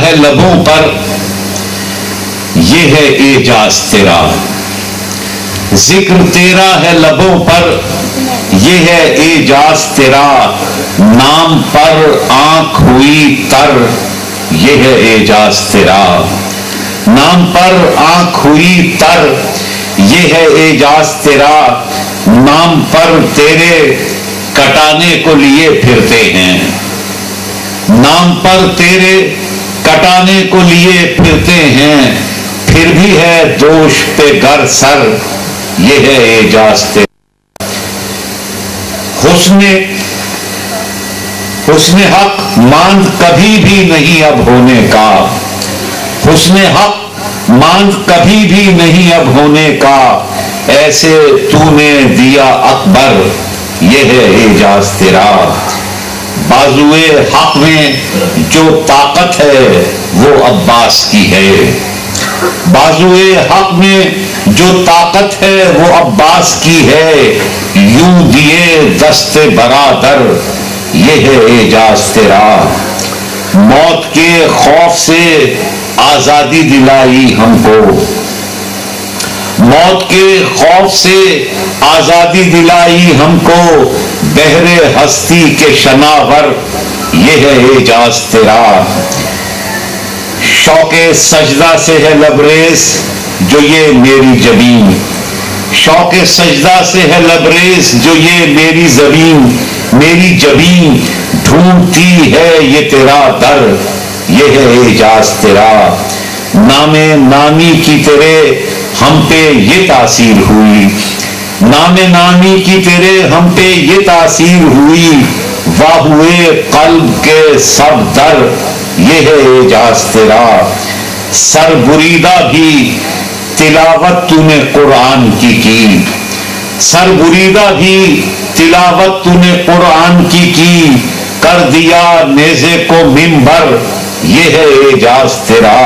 ہے لبوں پر یہ ہے اعجاز تیرا، ذکر تیرا ہے لبوں پر یہ ہے اعجاز تیرا، نام پر آنکھ ہوئی تر یہ ہے اعجاز تیرا، نام پر آنکھ ہوئی تر یہ ہے اعجاز تیرا، نام پر تیرے کٹانے کو لیے پھرتے ہیں، نام پر تیرے کٹانے کو لیے پھرتے ہیں، پھر بھی ہے دوش پہ گر سر یہ ہے اعجاز تیرا۔ حسن حق ماند کبھی بھی نہیں اب ہونے کا، حسن حق ماند کبھی بھی نہیں اب ہونے کا، ایسے تو نے دیا اکبر یہ ہے اعجاز تیرا۔ بازوئے حق میں جو طاقت ہے وہ عباس کی ہے، بازوئے حق میں جو طاقت ہے وہ عباس کی ہے، یوں دیے دست برادر یہ ہے اعجاز تیرا۔ موت کے خوف سے آزادی دلائی ہم کو، موت کے خوف سے آزادی دلائی ہم کو، بحر ہستی کے شناور یہ ہے اعجاز تیرا۔ شوق سجدہ سے ہے لبریز جو یہ میری جبین، شوق سجدہ سے ہے لبریز جو یہ میری زمین، میری جبین ڈھونڈتی ہے یہ تیرا در یہ ہے اعجاز تیرا۔ نام نامی کی تیرے ہم پہ یہ تاثیر ہوئی، نام نامی کی تیرے ہم پہ یہ تاثیر ہوئی، واہ ہوئے قلب کے سب در یہ ہے اعجاز تیرا۔ سر بریدہ بھی تلاوت تو نے قرآن کی، سر بریدہ بھی تلاوت تو نے قرآن کی، کر دیا نیزے کو منبر یہ ہے اعجاز تیرا۔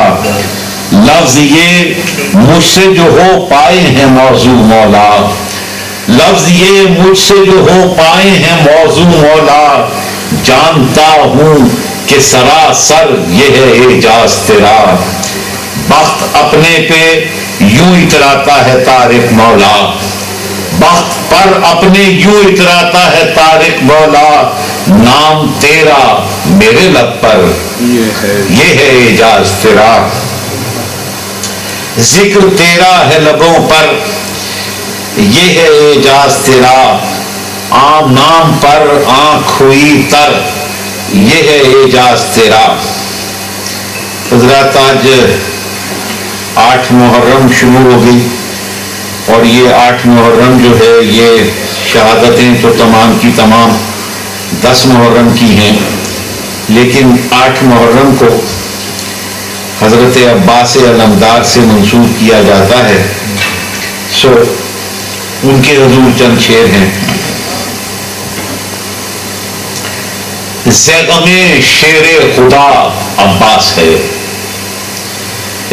لفظ یہ مجھ سے جو ہو پائے ہیں موضوع مولا، لفظ یہ مجھ سے جو ہو پائے ہیں موضوع مولا، جانتا ہوں کہ سراسر یہ ہے اعجاز تیرا۔ بخت اپنے پہ یوں اتراتا ہے طارق مولا، بخت پر اپنے یوں اتراتا ہے طارق مولا، نام تیرا میرے لب پر یہ ہے اعجاز تیرا۔ ذکر تیرا ہے لبوں پر یہ ہے اعجاز تیرا، عام نام پر آنکھ ہوئی تر یہ ہے اعجاز تیرا۔ حضرات آج 8 محرم شروع ہو گئی، اور یہ 8 محرم جو ہے یہ شہادتیں تو تمام کی تمام 10 محرم کی ہیں، لیکن 8 محرم کو حضرت عباس علمدار سے منسوب کیا جاتا ہے، سو ان کے حضور چند شعر ہیں۔ زیغم شیر خدا عباس ہے،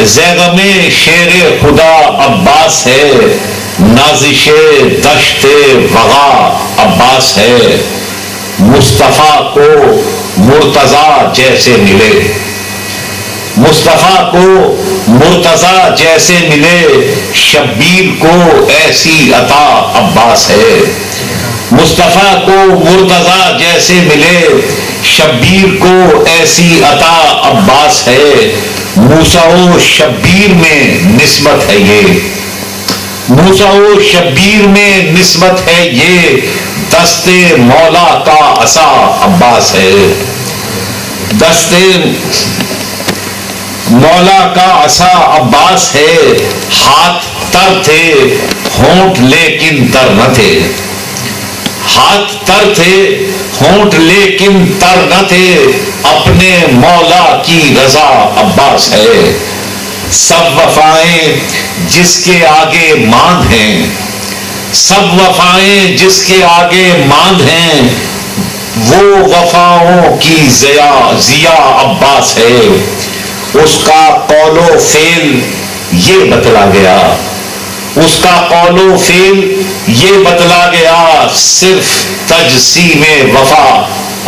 زیغم شیر خدا عباس ہے، نازش دشت وغا عباس ہے، مصطفیٰ کو مرتضیٰ جیسے ملے، مصطفیٰ کو مرتضیٰ جیسے ملے، شبیر کو ایسی عطا عباس ہے، مصطفیٰ کو مرتضیٰ جیسے ملے، شبیر کو ایسی عطا عباس ہے، موسیٰ و شبیر میں نسبت ہے یہ، موسیٰ و شبیر میں نسبت ہے یہ، دست مولا کا عصا عباس ہے، دست مولا کا عصا عباس ہے، ہاتھ تر تھے ہونٹ لیکن تر نہ تھے، ہاتھ تر تھے ہونٹ لیکن تر نہ تھے، اپنے مولا کی رضا عباس ہے، سب وفائیں جس کے آگے ماند ہیں، سب وفائیں جس کے آگے ماند ہیں، وہ وفاؤں کی ضیا عباس ہے، اس کا قول و فعل یہ بتلا گیا، اس کا قول و فعل یہ بتلا گیا، صرف تجسیم وفا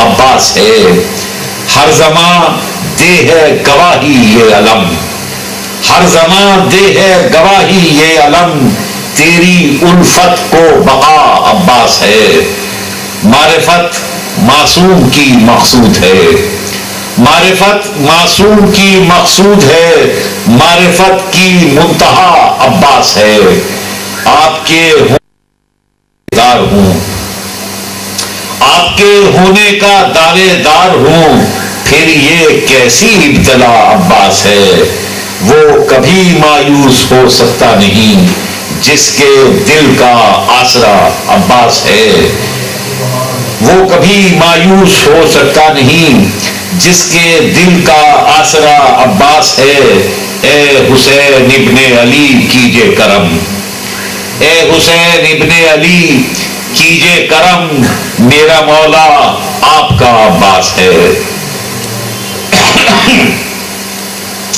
عباس ہے، ہر زمان دے ہے گواہی یہ علم، ہر زمان دے ہے گواہی یہ علم، تیری الفت کو بقا عباس ہے۔ معرفت معصوم کی مقصود ہے، معرفت معصوم کی مقصود ہے، معرفت کی منتہا عباس ہے۔ آپ کے دار ہوں، آپ کے ہونے کا دعوے دار ہوں، پھر یہ کیسی ابتلا عباس ہے۔ وہ کبھی مایوس ہو سکتا نہیں جس کے دل کا آسرا عباس ہے، وہ کبھی مایوس ہو سکتا نہیں جس کے دل کا آسرا عباس ہے۔ اے حسین ابن علی کیجے کرم، اے حسین ابن علی کیجے کرم، میرا مولا آپ کا عباس ہے۔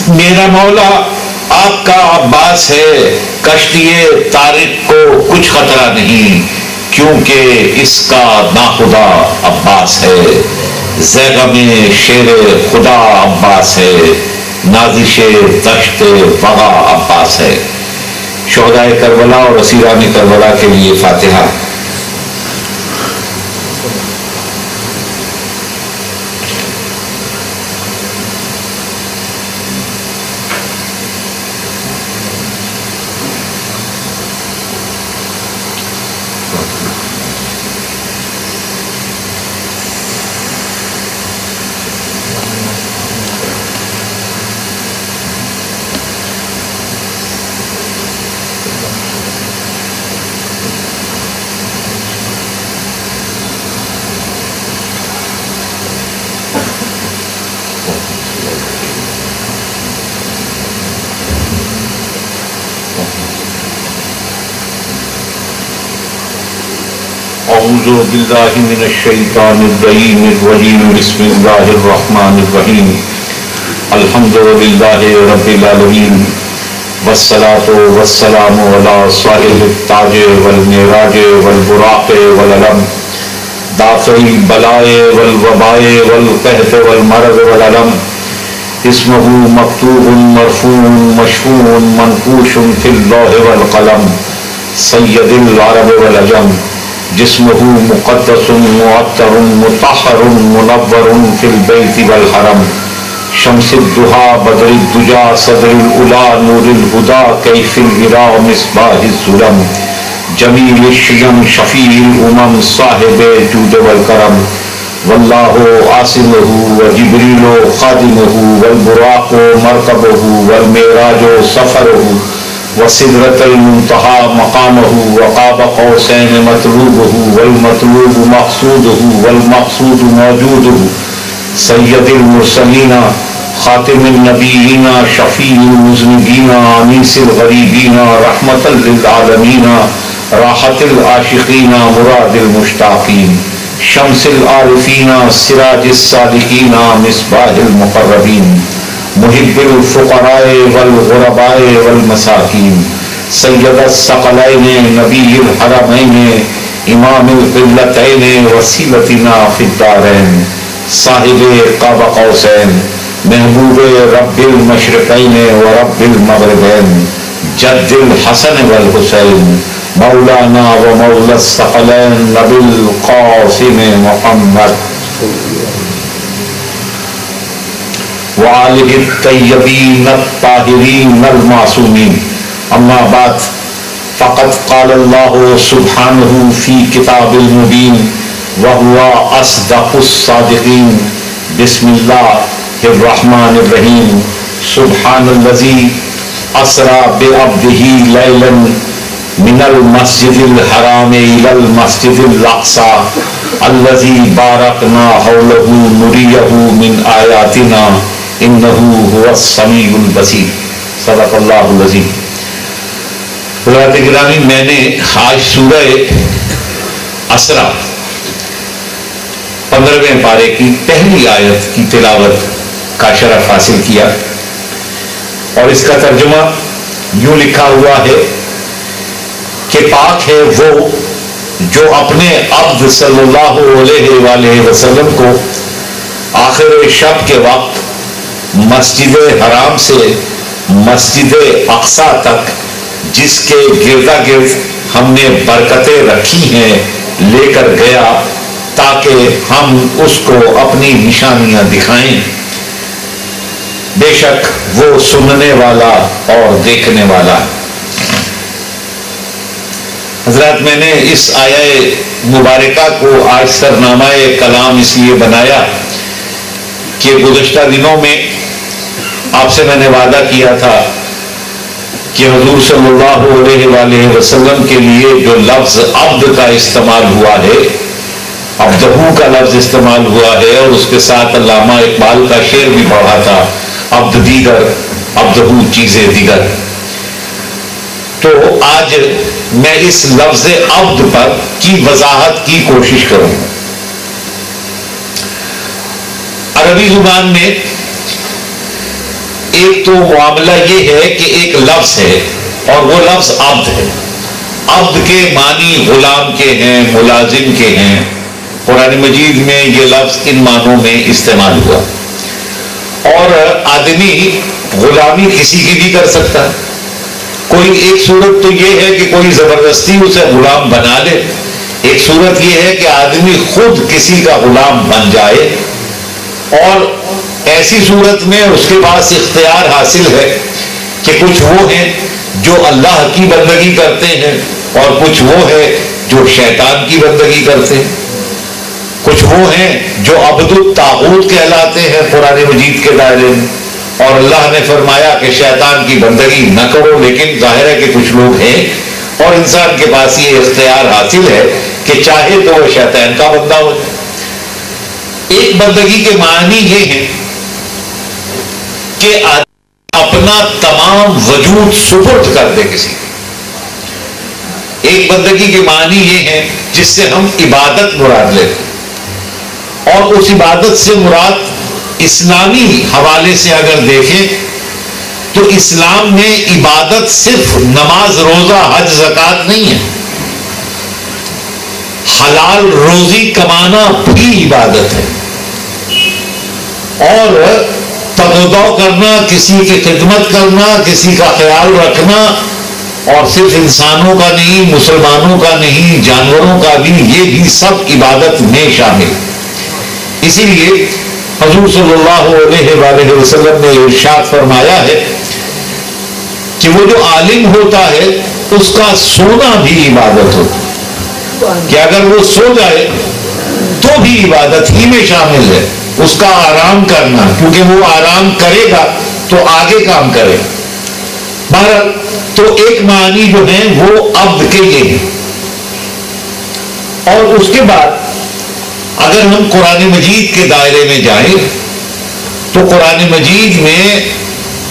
میرا مولا آپ کا عباس ہے، کشتی طارق کو کچھ خطرہ نہیں، کیونکہ اس کا ناخدا عباس ہے۔ زیغم شیر خدا عباس ہے، نازش دشت بغا عباس ہے۔ شہدائے کربلا اور اسیران کربلا کے لیے فاتحہ۔ اعوذ باللہ من الشیطان الرجیم بسم اللہ الرحمن الرحیم الحمد للہ رب العالمین والصلاة والسلام علی صاحب التاج والمعراج والبراق والعلم دافع البلاء والوباء والقحط والمرض والعلم اسمہ مکتوب مرفوع مشفوع منقوش فی اللوح والقلم سید العرب والعجم جسمہ مقدس معطر مطہر منور فی البیت والحرم شمس الضحیٰ بدر الدجا صدر العلا نور الہدا کیف الورا مصباح الظلم جمیل الشیم شفیع الامم صاحب جود والکرم واللہ عاصمہ وجبریل خادمہ والبراق مرکبہ والمعراج سفرہ وسدرۃ المنتہی مقامہ وقاب قوسین مطلوبہ والمطلوب مقصودہ والمقصود موجودہ سید المرسلین خاتم النبیین شفیع المذنبین انیس الغریبین رحمۃ للعالمین راحت العاشقین مراد المشتاقین شمس العارفین سراج الصالحین مصباح المقربین محب الفقراء والغرباء والمساکین سید الثقلین نبی الحرمین امام القبلتین وسیلتنا فی الدارین صاحب قاب قوسین محبوب رب المشرقین ورب المغربین جد الحسن والحسین مولانا و مولا الثقلین نبی القاسم محمد وآلہ الطیبین الطاہرین المعصومین اما بعد فقد قال اللہ سبحانہ فی کتاب المبین وہو اصدق الصادقین بسم اللہ الرحمن الرحیم سبحان الذی اسری بعبدہ لیلا من المسجد الحرام الی المسجد الاقصی الذی بارکنا حولہ نریہ من آیاتنا انہ هو السمیع البصیر صدق اللہ العظیم۔ حضرات گرامی، میں نے آج سورہ اسرا 15ویں پارے کی پہلی آیت کی تلاوت کا شرف حاصل کیا، اور اس کا ترجمہ یوں لکھا ہوا ہے کہ پاک ہے وہ جو اپنے عبد صلی اللہ علیہ وآلہ وسلم کو آخر شب کے وقت مسجد حرام سے مسجد اقصی تک جس کے گردا گرد ہم نے برکتیں رکھی ہیں لے کر گیا تاکہ ہم اس کو اپنی نشانیاں دکھائیں. بے شک وہ سننے والا اور دیکھنے والا. حضرات میں نے اس آیہ مبارکہ کو آج سرنامہ کلام اس لیے بنایا کہ گزشتہ دنوں میں آپ سے میں نے وعدہ کیا تھا کہ حضور صلی اللہ علیہ وآلہ وسلم کے لیے جو لفظ عبد کا استعمال ہوا ہے، عبدہو کا لفظ استعمال ہوا ہے، اور اس کے ساتھ علامہ اقبال کا شعر بھی پڑھا تھا، عبد دیگر عبدہو چیزیں دیگر. تو آج میں اس لفظ عبد پر کی وضاحت کی کوشش کروں گا. عربی زبان میں ایک تو معاملہ یہ ہے کہ ایک لفظ ہے اور وہ لفظ عبد ہے. عبد کے معنی غلام کے ہیں، ملازم کے ہیں. قرآن مجید میں یہ لفظ ان معنوں میں استعمال ہوا. اور آدمی غلامی کسی کی بھی کر سکتا ہے. کوئی ایک صورت تو یہ ہے کہ کوئی زبردستی اسے غلام بنا لے، ایک صورت یہ ہے کہ آدمی خود کسی کا غلام بن جائے، اور ایسی صورت میں اس کے پاس اختیار حاصل ہے کہ کچھ وہ ہیں جو اللہ کی بندگی کرتے ہیں اور کچھ وہ ہے جو شیطان کی بندگی کرتے ہیں. کچھ وہ ہیں جو عبد الطاغوت کہلاتے ہیں قرآن مجید کے دائرے میں، اور اللہ نے فرمایا کہ شیطان کی بندگی نہ کرو. لیکن ظاہر ہے کہ کچھ لوگ ہیں اور انسان کے پاس یہ اختیار حاصل ہے کہ چاہے تو وہ شیطان کا بندہ ہو. ایک بندگی کے معنی یہ ہے کہ اپنا تمام وجود سپرد کر دے کسی. ایک بندگی کے معنی یہ ہے جس سے ہم عبادت مراد لیتے ہیں، اور اس عبادت سے مراد اسلامی حوالے سے اگر دیکھیں تو اسلام میں عبادت صرف نماز روزہ حج زکوٰۃ نہیں ہے. حلال روزی کمانا بھی عبادت ہے، اور تبدع کرنا، کسی کی خدمت کرنا، کسی کا خیال رکھنا، اور صرف انسانوں کا نہیں، مسلمانوں کا نہیں، جانوروں کا بھی، یہ بھی سب عبادت میں شامل. اسی لیے حضور صلی اللہ علیہ وآلہ وسلم نے ارشاد فرمایا ہے کہ وہ جو عالم ہوتا ہے اس کا سونا بھی عبادت ہوتا ہے، کہ اگر وہ سو جائے تو بھی عبادت ہی میں شامل ہے. اس کا آرام کرنا، کیونکہ وہ آرام کرے گا تو آگے کام کرے گا. بہرحال تو ایک معنی جو ہے وہ عبد کے یہ ہے. اور اس کے بعد اگر ہم قرآن مجید کے دائرے میں جائیں تو قرآن مجید میں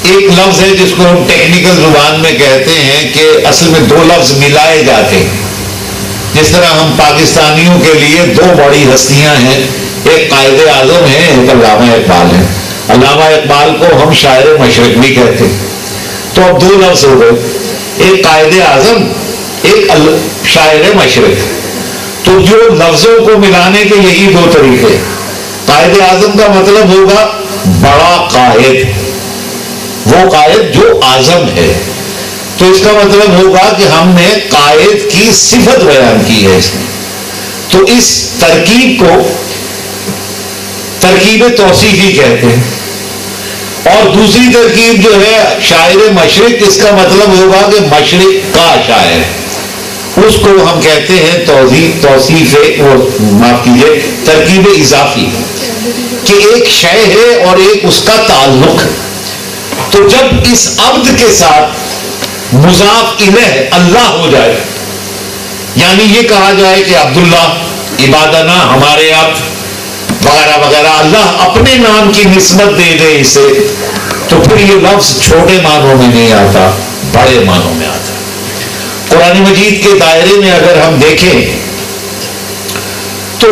ایک لفظ ہے جس کو ہم ٹیکنیکل زبان میں کہتے ہیں کہ اصل میں دو لفظ ملائے جاتے ہیں. جس طرح ہم پاکستانیوں کے لیے دو بڑی ہستیاں ہیں، ایک قائد اعظم ہے، ایک علامہ اقبال ہے. علامہ اقبال کو ہم شاعر مشرق بھی کہتے ہیں. تو اب دو لفظ ہو گئے، ایک قائد اعظم، ایک شاعر مشرق. تو جو لفظوں کو ملانے کے یہی دو طریقے. قائد اعظم کا مطلب ہوگا بڑا قائد، وہ قائد جو اعظم ہے. تو اس کا مطلب ہوگا کہ ہم نے قائد کی صفت بیان کی ہے اس میں. تو اس ترکیب کو ترکیب توصیفی کہتے ہیں. اور دوسری ترکیب جو ہے شاعر مشرق، اس کا مطلب ہوگا کہ مشرق کا شاعر، اس کو ہم کہتے ہیں توصیف معاف کیجیے ترکیب اضافی، کہ ایک شے ہے اور ایک اس کا تعلق ہے. تو جب اس عبد کے ساتھ مضاف الیہ اللہ ہو جائے، یعنی یہ کہا جائے کہ عبداللہ عبادنا، ہمارے عبد وغیرہ وغیرہ، اللہ اپنے نام کی نسبت دے دے اسے، تو پھر یہ لفظ چھوٹے معنوں میں نہیں آتا، بڑے معنوں میں آتا. قرآن مجید کے دائرے میں اگر ہم دیکھیں تو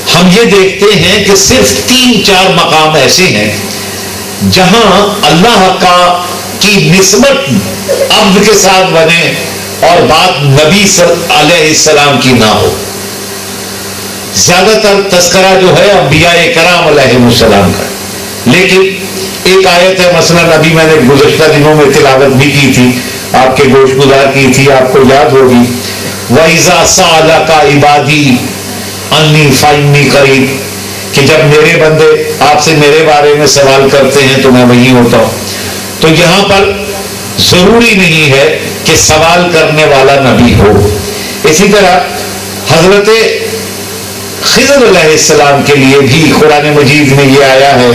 ہم یہ دیکھتے ہیں کہ صرف 3-4 مقام ایسے ہیں جہاں اللہ کی نسبت عبد کے ساتھ بنے اور بات نبی علیہ السلام کی نہ ہو. زیادہ تر تذکرہ جو ہے انبیاء کرام علیہ السلام کا. لیکن ایک آیت ہے مثلا ابھی میں نے گزشتہ دنوں میں تلاوت بھی کی تھی، آپ کے گوش گزار کی تھی، آپ کو یاد ہوگی، وَإِذَا سَأَلَكَ عِبَادِي أَنِّي فَإِنِّي قَرِيبٌ، کہ جب میرے بندے آپ سے میرے بارے میں سوال کرتے ہیں تو میں وہی ہوتا ہوں۔ تو یہاں پر ضروری نہیں ہے کہ سوال کرنے والا نبی ہو۔ اسی طرح حضرت خضر علیہ السلام کے لیے بھی قرآن مجید میں یہ آیا ہے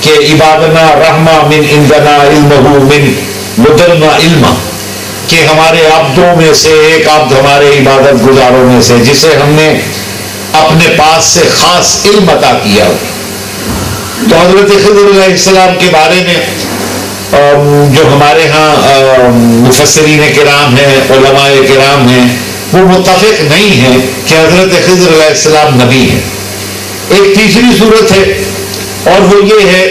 کہ عبادنا رحمہ من عندنا علمہ من لدنا علما، کہ ہمارے عبدوں میں سے ایک عبد ہمارے عبادت گزاروں میں سے جسے ہم نے اپنے پاس سے خاص علم عطا کیا۔ تو حضرت خضر علیہ السلام کے بارے میں جو ہمارے ہاں مفسرین کرام ہیں، علماء کرام ہیں، وہ متفق نہیں ہیں کہ حضرت خضر علیہ السلام نبی ہیں۔ ایک تیسری صورت ہے اور وہ یہ ہے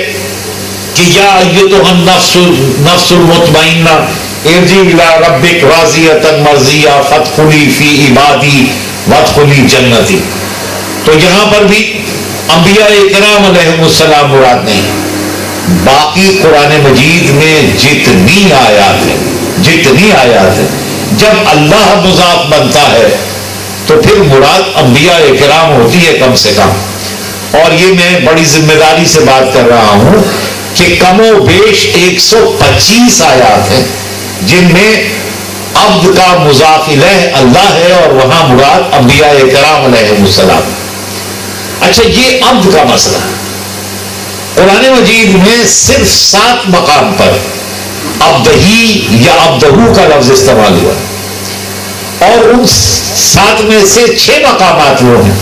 کہ یا ایتھا النفس المطمئنہ ارجعی الی ربک راضیۃ مرضیہ فادخلی فی عبادی وادخلی جنتی۔ تو یہاں پر بھی انبیاء کرام علیہم السلام مراد نہیں، باقی قرآن مجید میں جتنی آیات ہیں جب اللہ مضاف بنتا ہے تو پھر مراد انبیاء کرام ہوتی ہے کم سے کم۔ اور یہ میں بڑی ذمہ داری سے بات کر رہا ہوں کہ کم و بیش 125 آیات ہیں جن میں عبد کا مضاف الیہ اللہ ہے اور وہاں مراد انبیاء کرام علیہم السلام۔ اچھا، یہ عبد کا مسئلہ قرآن مجید میں صرف 7 مقام پر عبدہی یا عبدہو کا لفظ استعمال ہوا، اور ان 7 میں سے 6 مقامات وہ ہیں،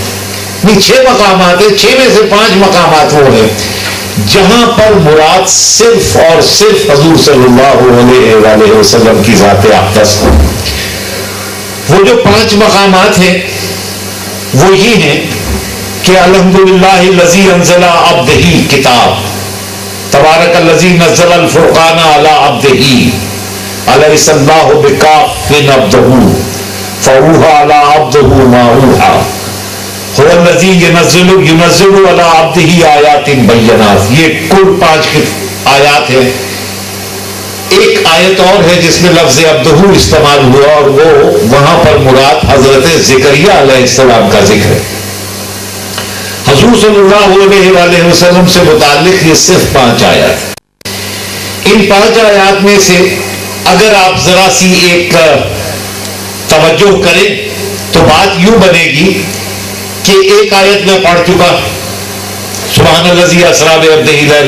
نہیں 6 مقامات ہیں، 6 میں سے 5 مقامات وہ ہیں جہاں پر مراد صرف اور صرف حضور صلی اللہ علیہ وآلہ وسلم کی ذات اقدس ہو۔ وہ جو 5 مقامات ہیں وہ یہ ہیں کہ الحمدللہ الذی انزل عبدہ کتاب، تبارک الذی نزل الفرقان علی عبدہ، الیس اللہ بکاف عبدہ فاوحی علی عبدہ ما اوحی، هو الذی ینزل علی عبدہ آیات بینات۔ یہ کل 5 آیات ہیں۔ ایک آیت اور ہے جس میں لفظ عبدہ استعمال ہوا اور وہ وہاں پر مراد حضرت زکریا علیہ السلام کا ذکر ہے۔ حضور صلی اللہ علیہ وآلہ وسلم سے متعلق یہ صرف 5 آیات۔ ان 5 آیات میں سے اگر آپ ذرا سی ایک توجہ کریں تو بات یوں بنے گی کہ ایک آیت میں پڑھ چکا سبحان الذی اسری بعبدہ لیلا،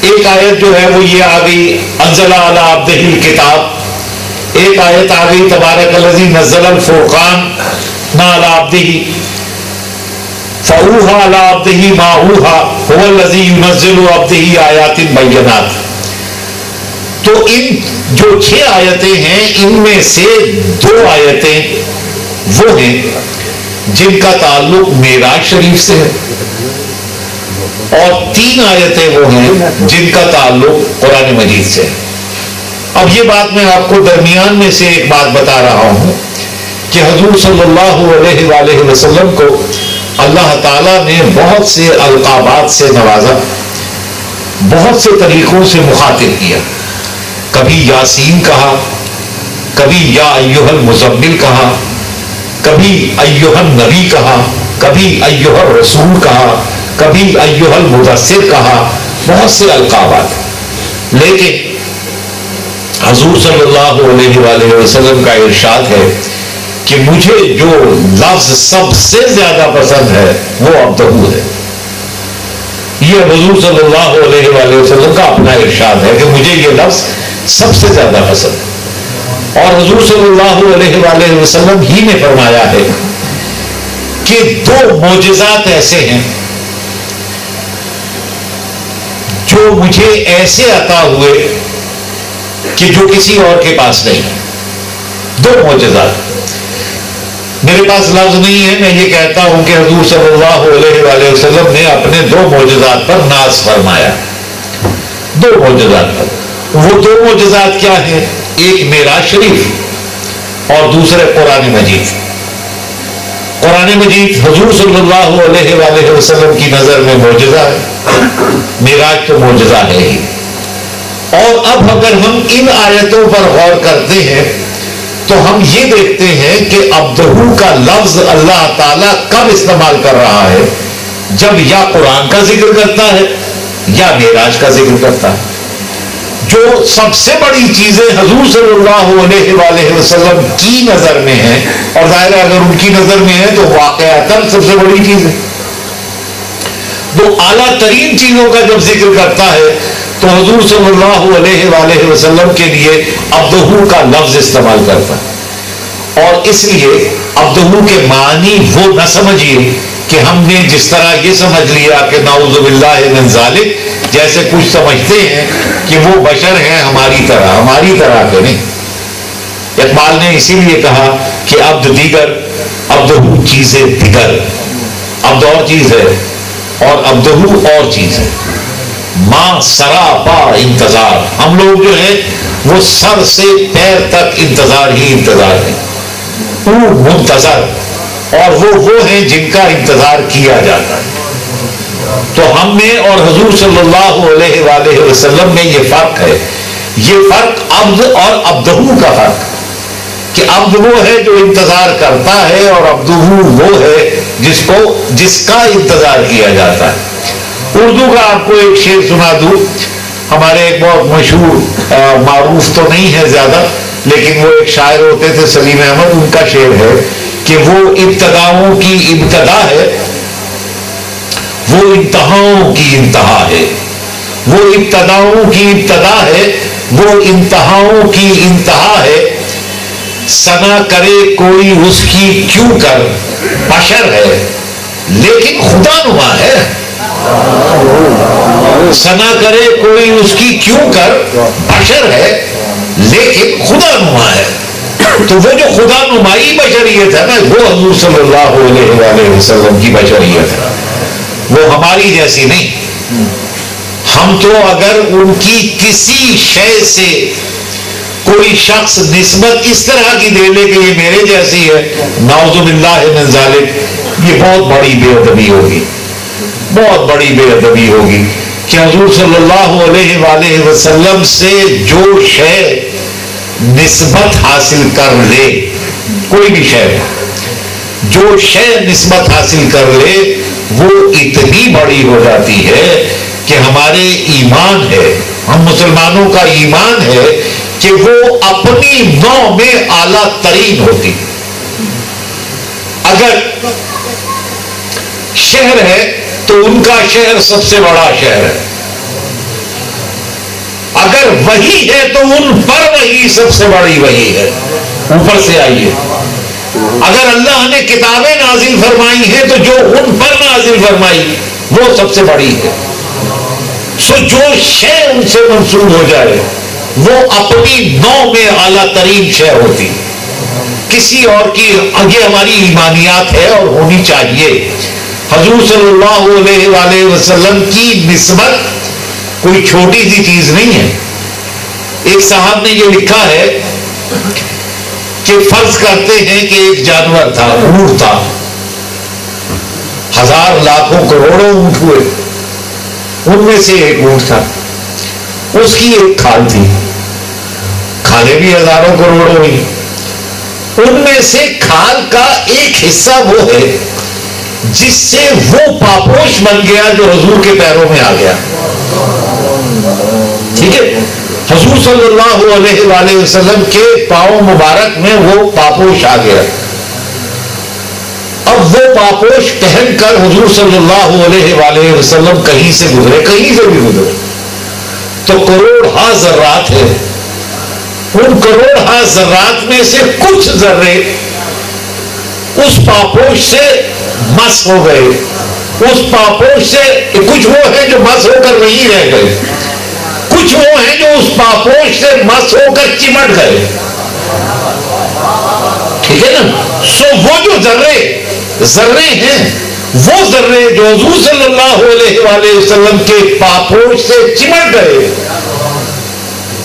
ایک آیت جو ہے وہ یہ آ گئی انزل علی عبدہ الکتاب، ایک آیت آ گئی تبارک الذی نزل الفرقان علی عبدہ فاوحی علی عبدہ ما اوحی هو الذی ینزل عبدہ آیات بینات۔ تو ان جو 6 آیتیں ہیں ان میں سے 2 آیتیں وہ ہیں جن کا تعلق معراج شریف سے ہے، اور 3 آیتیں وہ ہیں جن کا تعلق قرآن مجید سے ہے۔ اب یہ بات میں آپ کو درمیان میں سے ایک بات بتا رہا ہوں کہ حضور صلی اللہ علیہ وآلہ وسلم کو اللہ تعالیٰ نے بہت سے القابات سے نوازا، بہت سے طریقوں سے مخاطب کیا۔ کبھی یاسین کہا، کبھی یا ایھا المزمل کہا، کبھی ایھا النبی کہا، کبھی ایھا الرسول کہا، کبھی ایھا المدثر کہا، بہت سے القابات۔ لیکن حضور صلی اللہ علیہ وآلہ وسلم کا ارشاد ہے کہ مجھے جو لفظ سب سے زیادہ پسند ہے وہ عبدہ ہے۔ یہ حضور صلی اللہ علیہ وآلہ وسلم کا اپنا ارشاد ہے کہ مجھے یہ لفظ سب سے زیادہ پسند ہے، اور حضور صلی اللہ علیہ وآلہ وسلم ہی نے فرمایا ہے کہ 2 معجزات ایسے ہیں جو مجھے ایسے عطا ہوئے کہ جو کسی اور کے پاس نہیں۔ 2 معجزات، میرے پاس لفظ نہیں ہے، میں یہ کہتا ہوں کہ حضور صلی اللہ علیہ وآلہ وسلم نے اپنے 2 معجزات پر ناز فرمایا۔ 2 معجزات پر، وہ 2 معجزات کیا ہیں؟ ایک معراج شریف اور دوسرے قرآن مجید۔ قرآن مجید حضور صلی اللہ علیہ وآلہ وسلم کی نظر میں معجزہ ہے، معراج تو معجزہ ہے ہی۔ اور اب اگر ہم ان آیتوں پر غور کرتے ہیں تو ہم یہ دیکھتے ہیں کہ عبدہ کا لفظ اللہ تعالیٰ کب استعمال کر رہا ہے؟ جب یا قرآن کا ذکر کرتا ہے یا معراج کا ذکر کرتا ہے۔ جو سب سے بڑی چیزیں حضور صلی اللہ علیہ وآلہ وسلم کی نظر میں ہیں، اور ظاہر ہے اگر ان کی نظر میں ہے تو واقعتاً سب سے بڑی چیز ہے، وہ اعلیٰ ترین چیزوں کا جب ذکر کرتا ہے تو حضور صلی اللہ علیہ وآلہ وسلم کے لیے عبدہ کا لفظ استعمال کرتا ہے۔ اور اس لیے عبدہ کے معنی وہ نہ سمجھیے کہ ہم نے جس طرح یہ سمجھ لیا کہ نعوذ باللہ من ذالک، جیسے کچھ سمجھتے ہیں کہ وہ بشر ہیں ہماری طرح کے نہیں۔ اقبال نے اسی لیے کہا کہ عبد دیگر عبدہ چیزیں دیگر، عبد اور چیز ہے اور عبدہ اور چیز ہے۔ ماں سراپا انتظار، ہم لوگ جو ہیں وہ سر سے پیر تک انتظار ہی انتظار ہے، او منتظر، اور وہ ہیں جن کا انتظار کیا جاتا ہے۔ تو ہم میں اور حضور صلی اللہ علیہ وآلہ وسلم میں یہ فرق ہے، یہ فرق عبد اور عبدہ کا فرق، کہ عبد وہ ہے جو انتظار کرتا ہے اور عبدہ وہ ہے جس کا انتظار کیا جاتا ہے۔ اردو کا آپ کو ایک شعر سنا دوں، ہمارے ایک بہت مشہور، معروف تو نہیں ہے زیادہ، لیکن وہ ایک شاعر ہوتے تھے سلیم احمد، ان کا شعر ہے کہ وہ ابتداؤں کی ابتدا ہے، وہ انتہاؤں کی انتہا ہے، وہ ابتداؤں کی ابتدا ہے، وہ انتہاؤں کی انتہا ہے، ثنا کرے کوئی اس کی کیوں کر، بشر ہے لیکن خدا نما ہے، ثنا کرے کوئی اس کی کیوں کر، بشر ہے لیکن خدا نما ہے۔ تو وہ جو خدا نمائی بشریت ہے نا، وہ حضور صلی اللہ علیہ وآلہ وسلم کی بشریت ہے، وہ ہماری جیسی نہیں۔ ہم تو اگر ان کی کسی شے سے کوئی شخص نسبت اس طرح کی دے لے کہ یہ میرے جیسی ہے، نعوذ باللہ من ذالک، یہ بہت بڑی بے ادبی ہوگی، بہت بڑی بے ادبی ہوگی کہ حضور صلی اللہ علیہ وآلہ وسلم سے جو شے نسبت حاصل کر لے، کوئی بھی شے جو شے نسبت حاصل کر لے، وہ اتنی بڑی ہو جاتی ہے کہ ہمارے ایمان ہے، ہم مسلمانوں کا ایمان ہے کہ وہ اپنی نوع میں اعلیٰ ترین ہوتی۔ اگر شہر ہے تو ان کا شہر سب سے بڑا شہر ہے، اگر وحی ہے تو ان پر وحی سب سے بڑی وحی ہے، اوپر سے آئیے۔ اگر اللہ نے کتابیں نازل فرمائی ہیں تو جو ان پر نازل فرمائی وہ سب سے بڑی ہے۔ سو جو شے ان سے منسوب ہو جائے وہ اپنی نوع میں اعلیٰ ترین شے ہوتی، کسی اور کی، یہ ہماری ایمانیات ہے اور ہونی چاہیے۔ حضور صلی اللہ علیہ وآلہ وسلم کی نسبت کوئی چھوٹی سی چیز نہیں ہے۔ ایک صاحب نے یہ لکھا ہے کہ فرض کرتے ہیں کہ ایک جانور تھا، اونٹ تھا، ہزار لاکھوں کروڑوں اونٹ ہوئے، ان میں سے ایک اونٹ تھا، اس کی ایک کھال تھی، کھالیں بھی ہزاروں کروڑوں ہوئی، ان میں سے کھال کا ایک حصہ وہ ہے جس سے وہ پاپوش بن گیا جو حضور کے پیروں میں آ گیا، ٹھیک ہے، حضور صلی اللہ علیہ وآلہ وسلم کے پاؤں مبارک میں وہ پاپوش آ گیا۔ اب وہ پاپوش پہن کر حضور صلی اللہ علیہ وآلہ وسلم کہیں سے گزرے، کہیں سے بھی گزرے تو کروڑ ہا ذرات ہے، ان کروڑ ہا ذرات میں سے کچھ ذرے اس پاپوش سے مس ہو گئے، اس پاپوش سے کچھ وہ ہیں جو مس ہو کر نہیں رہ گئے، کچھ وہ ہیں جو اس پاپوش سے مس ہو کر چمٹ گئے، ٹھیک ہے نا۔ سو وہ جو ذرے ہیں، وہ ذرے جو حضور صلی اللہ علیہ وآلہ وسلم کے پاپوش سے چمٹ گئے،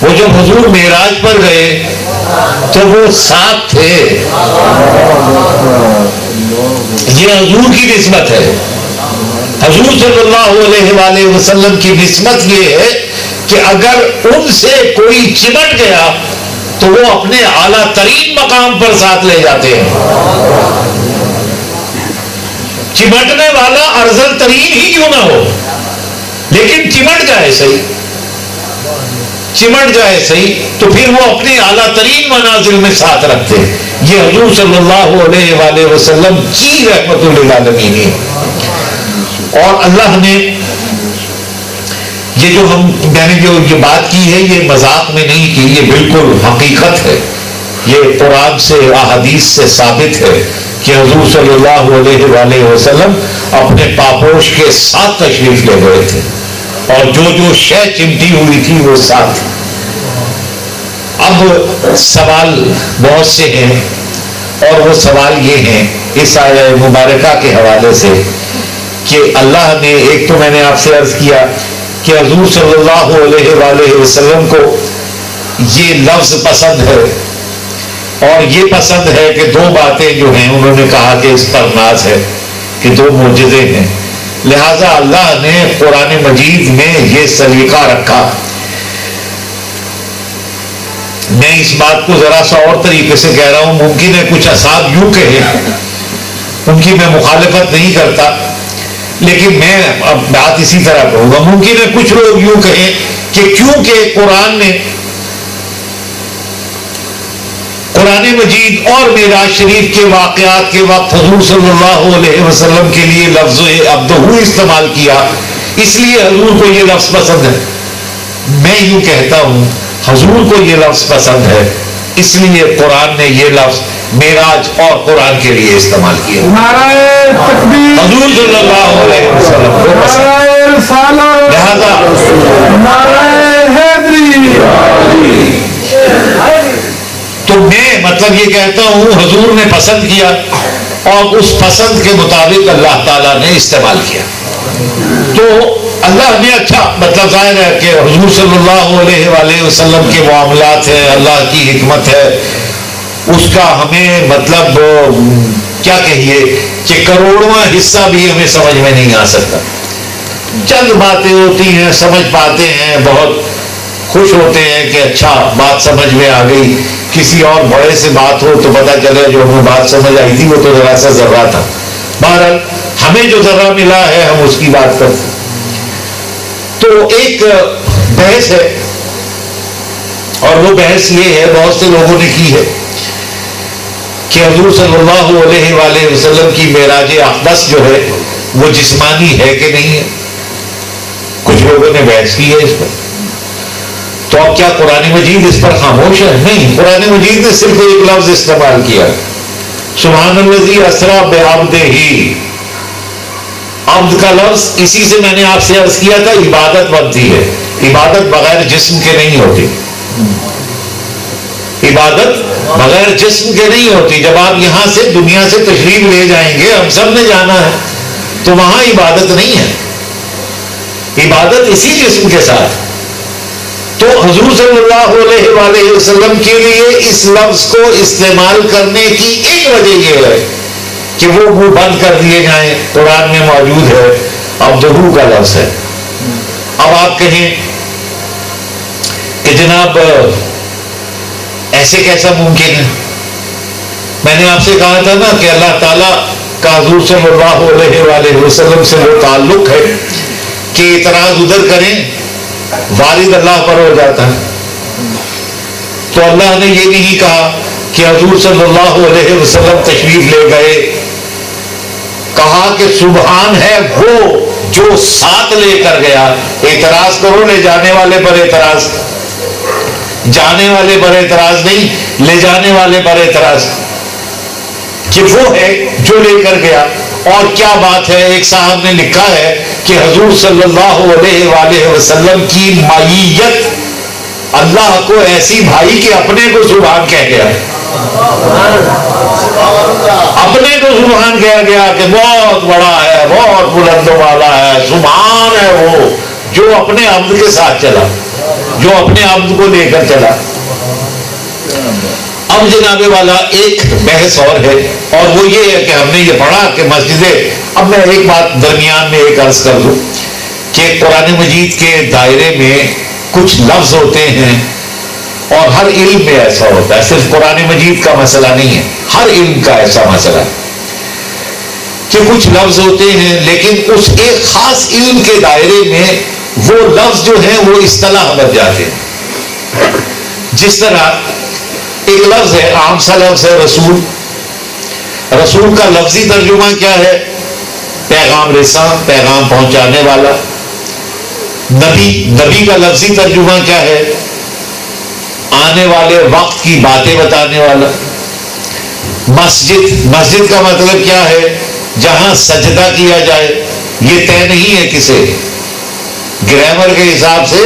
وہ جب حضور معراج پر گئے تو وہ ساتھ تھے، یہ حضور کی نسبت ہے. حضور صلی اللہ علیہ وآلہ وسلم کی نسبت یہ ہے کہ اگر ان سے کوئی چمٹ گیا تو وہ اپنے اعلیٰ ترین مقام پر ساتھ لے جاتے ہیں. چمٹنے والا ارذل ترین ہی کیوں نہ ہو لیکن چمٹ جائے صحیح تو پھر وہ اپنے اعلیٰ ترین منازل میں ساتھ رکھتے ہیں. یہ حضور صلی اللہ علیہ وآلہ وسلم کی رحمت للعالمین ہے. اور اللہ نے یہ جو میں نے جو یہ بات کی ہے یہ مذاق میں نہیں کی, یہ بالکل حقیقت ہے. یہ قرآن سے احادیث سے ثابت ہے کہ حضور صلی اللہ علیہ وآلہ وسلم اپنے پاپوش کے ساتھ تشریف لے گئے تھے اور جو شے چمٹی ہوئی تھی وہ ساتھ. اب سوال بہت سے ہیں اور وہ سوال یہ ہیں اس آیہ مبارکہ کے حوالے سے کہ اللہ نے, ایک تو میں نے آپ سے عرض کیا کہ حضور صلی اللہ علیہ وآلہ وسلم کو یہ لفظ پسند ہے اور یہ پسند ہے کہ دو باتیں جو ہیں انہوں نے کہا کہ اس پر ناز ہے کہ دو معجزے ہیں. لہذا اللہ نے قرآن مجید میں یہ سلیقہ رکھا. میں اس بات کو ذرا سا اور طریقے سے کہہ رہا ہوں, ممکن ہے کچھ اصحاب یوں کہیں, ان کی میں مخالفت نہیں کرتا لیکن میں اب بات اسی طرح کہوں گا. ممکن ہے کچھ لوگ یوں کہیں کہ کیونکہ قرآن مجید اور معراج شریف کے واقعات کے وقت حضور صلی اللہ علیہ وسلم کے لیے لفظ عبدہ استعمال کیا اس لیے حضور کو یہ لفظ پسند ہے. میں یوں کہتا ہوں حضور کو یہ لفظ پسند ہے اس لیے قرآن نے یہ لفظ معراج اور قرآن کے لیے استعمال کیا. حضور صلی اللہ علیہ وسلم کو پسند, لہذا تو میں مطلب یہ کہتا ہوں حضور نے پسند کیا اور اس پسند کے مطابق اللہ تعالیٰ نے استعمال کیا. تو اللہ نے اچھا مطلب ظاہر ہے کہ حضور صلی اللہ علیہ وآلہ وسلم کے معاملات ہیں, اللہ کی حکمت ہے, اس کا ہمیں مطلب کیا کہیے کہ کروڑواں حصہ بھی ہمیں سمجھ میں نہیں آ سکتا. چند باتیں ہوتی ہیں سمجھ پاتے ہیں, بہت خوش ہوتے ہیں کہ اچھا بات سمجھ میں آ گئی. کسی اور بڑے سے بات ہو تو پتہ چلے جو ہمیں بات سمجھ آئی تھی وہ تو ذرا سا ذرہ تھا. بہرحال ہمیں جو ذرہ ملا ہے ہم اس کی بات کرتے ہیں. تو ایک بحث ہے اور وہ بحث یہ ہے بہت سے لوگوں نے کی ہے کہ حضور صلی اللہ علیہ وآلہ وسلم کی معراج اقدس جو ہے وہ جسمانی ہے کہ نہیں ہے. کچھ لوگوں نے بحث کی ہے اس پر. تو اب کیا قرآن مجید اس پر خاموش ہے؟ نہیں, قرآن مجید نے صرف ایک لفظ استعمال کیا, سبحان الذی اسریٰ بعبدہ. عبد کا لفظ اسی سے میں نے آپ سے عرض کیا تھا عبادت بنتی ہے. عبادت بغیر جسم کے نہیں ہوتی. عبادت بغیر جسم کے نہیں ہوتی. جب آپ یہاں سے دنیا سے تشریف لے جائیں گے, ہم سب نے جانا ہے, تو وہاں عبادت نہیں ہے. عبادت اسی جسم کے ساتھ. تو حضور صلی اللہ علیہ وآلہ وسلم کے لیے اس لفظ کو استعمال کرنے کی ایک وجہ یہ ہے کہ وہ منہ بند کر دیے جائیں. قرآن میں موجود ہے عبدہ کا لفظ ہے. اب آپ کہیں کہ جناب ایسے کیسا ممکن ہے؟ میں نے آپ سے کہا تھا نا کہ اللہ تعالیٰ کا حضور صلی اللہ علیہ وآلہ وسلم سے وہ تعلق ہے کہ اعتراض ادھر کریں وارد اللہ پر ہو جاتا ہے. تو اللہ نے یہ نہیں کہا کہ حضور صلی اللہ علیہ وسلم تشریف لے گئے, کہا کہ سبحان ہے وہ جو ساتھ لے کر گیا. اعتراض کرو لے جانے والے پر اعتراض, جانے والے پر اعتراض نہیں, لے جانے والے پر اعتراض کہ وہ ہے جو لے کر گیا. اور کیا بات ہے, ایک صاحب نے لکھا ہے کہ حضور صلی اللہ علیہ وآلہ وسلم کی مائیت اللہ کو ایسی بھائی کہ اپنے کو سبحان کہہ گیا, اپنے کو سبحان کہہ گیا کہ بہت بڑا ہے, بہت بلند والا ہے, سبحان ہے وہ جو اپنے عبد کے ساتھ چلا, جو اپنے عبد کو لے کر چلا. اب جناب والا ایک بحث اور ہے، اور وہ یہ ہے کہ ہم نے یہ پڑھا کہ مسجدیں، اب میں ایک بات درمیان میں ایک عرض کر دوں کہ قرآن مجید کے دائرے میں کچھ لفظ ہوتے ہیں، اور ہر علم میں ایسا ہوتا ہے، صرف قرآن مجید کا مسئلہ نہیں ہے، ہر علم کا ایسا مسئلہ ہے کہ کچھ لفظ ہوتے ہیں لیکن اس ایک خاص علم کے دائرے میں وہ لفظ جو ہیں وہ اصطلاح بن جاتے ہیں. جس طرح ایک لفظ ہے، عام سا لفظ ہے رسول. رسول کا لفظی ترجمہ کیا ہے؟ پیغام رساں، پیغام پہنچانے والا. نبی، نبی کا لفظی ترجمہ کیا ہے؟ آنے والے وقت کی باتیں بتانے والا. مسجد، مسجد کا مطلب کیا ہے؟ جہاں سجدہ کیا جائے. یہ طے نہیں ہے کسے، گرامر کے حساب سے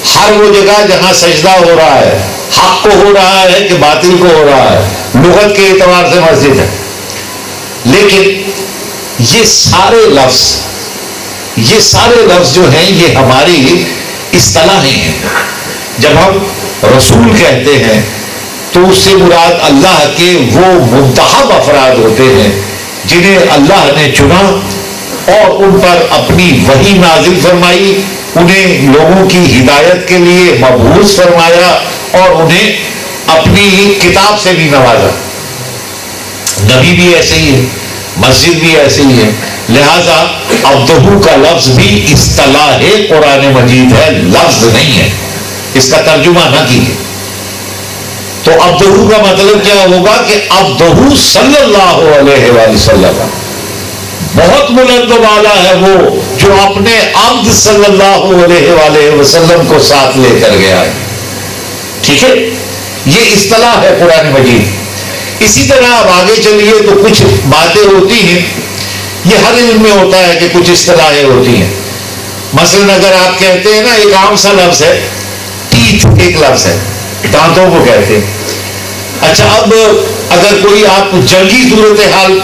ہر وہ جگہ جہاں سجدہ ہو رہا ہے، حق کو ہو رہا ہے کہ باطل کو ہو رہا ہے، لغت کے اعتبار سے مسجد ہے. لیکن یہ سارے لفظ جو ہیں یہ ہماری اصطلاحیں ہیں. جب ہم رسول کہتے ہیں تو اس سے مراد اللہ کے وہ منتخب افراد ہوتے ہیں جنہیں اللہ نے چنا اور ان پر اپنی وحی نازل فرمائی، انہیں لوگوں کی ہدایت کے لیے مبعوث فرمایا اور انہیں اپنی کتاب سے بھی نوازا. نبی بھی ایسے ہی ہے، مسجد بھی ایسے ہی ہے. لہذا عبدہ کا لفظ بھی اصطلاح قرآن مجید ہے، لفظ نہیں ہے. اس کا ترجمہ نہ کیجیے. تو عبدہ کا مطلب کیا ہوگا کہ عبدہ صلی اللہ علیہ وآلہ وسلم، بہت بلند و بالا ہے وہ جو اپنے عبد صلی اللہ علیہ وآلہ وسلم کو ساتھ لے کر گیا ہے. ٹھیک ہے، یہ اصطلاح ہے قرآن مجید. اسی طرح اب آگے چلیے تو کچھ باتیں ہوتی ہیں، یہ ہر علم میں ہوتا ہے کہ کچھ اصطلاحیں ہوتی ہیں. مثلا اگر آپ کہتے ہیں نا، ایک عام سا لفظ ہے ٹیتھ، ایک لفظ ہے، دانتوں کو کہتے ہیں. اچھا، اب اگر کوئی آپ جنگی صورتحال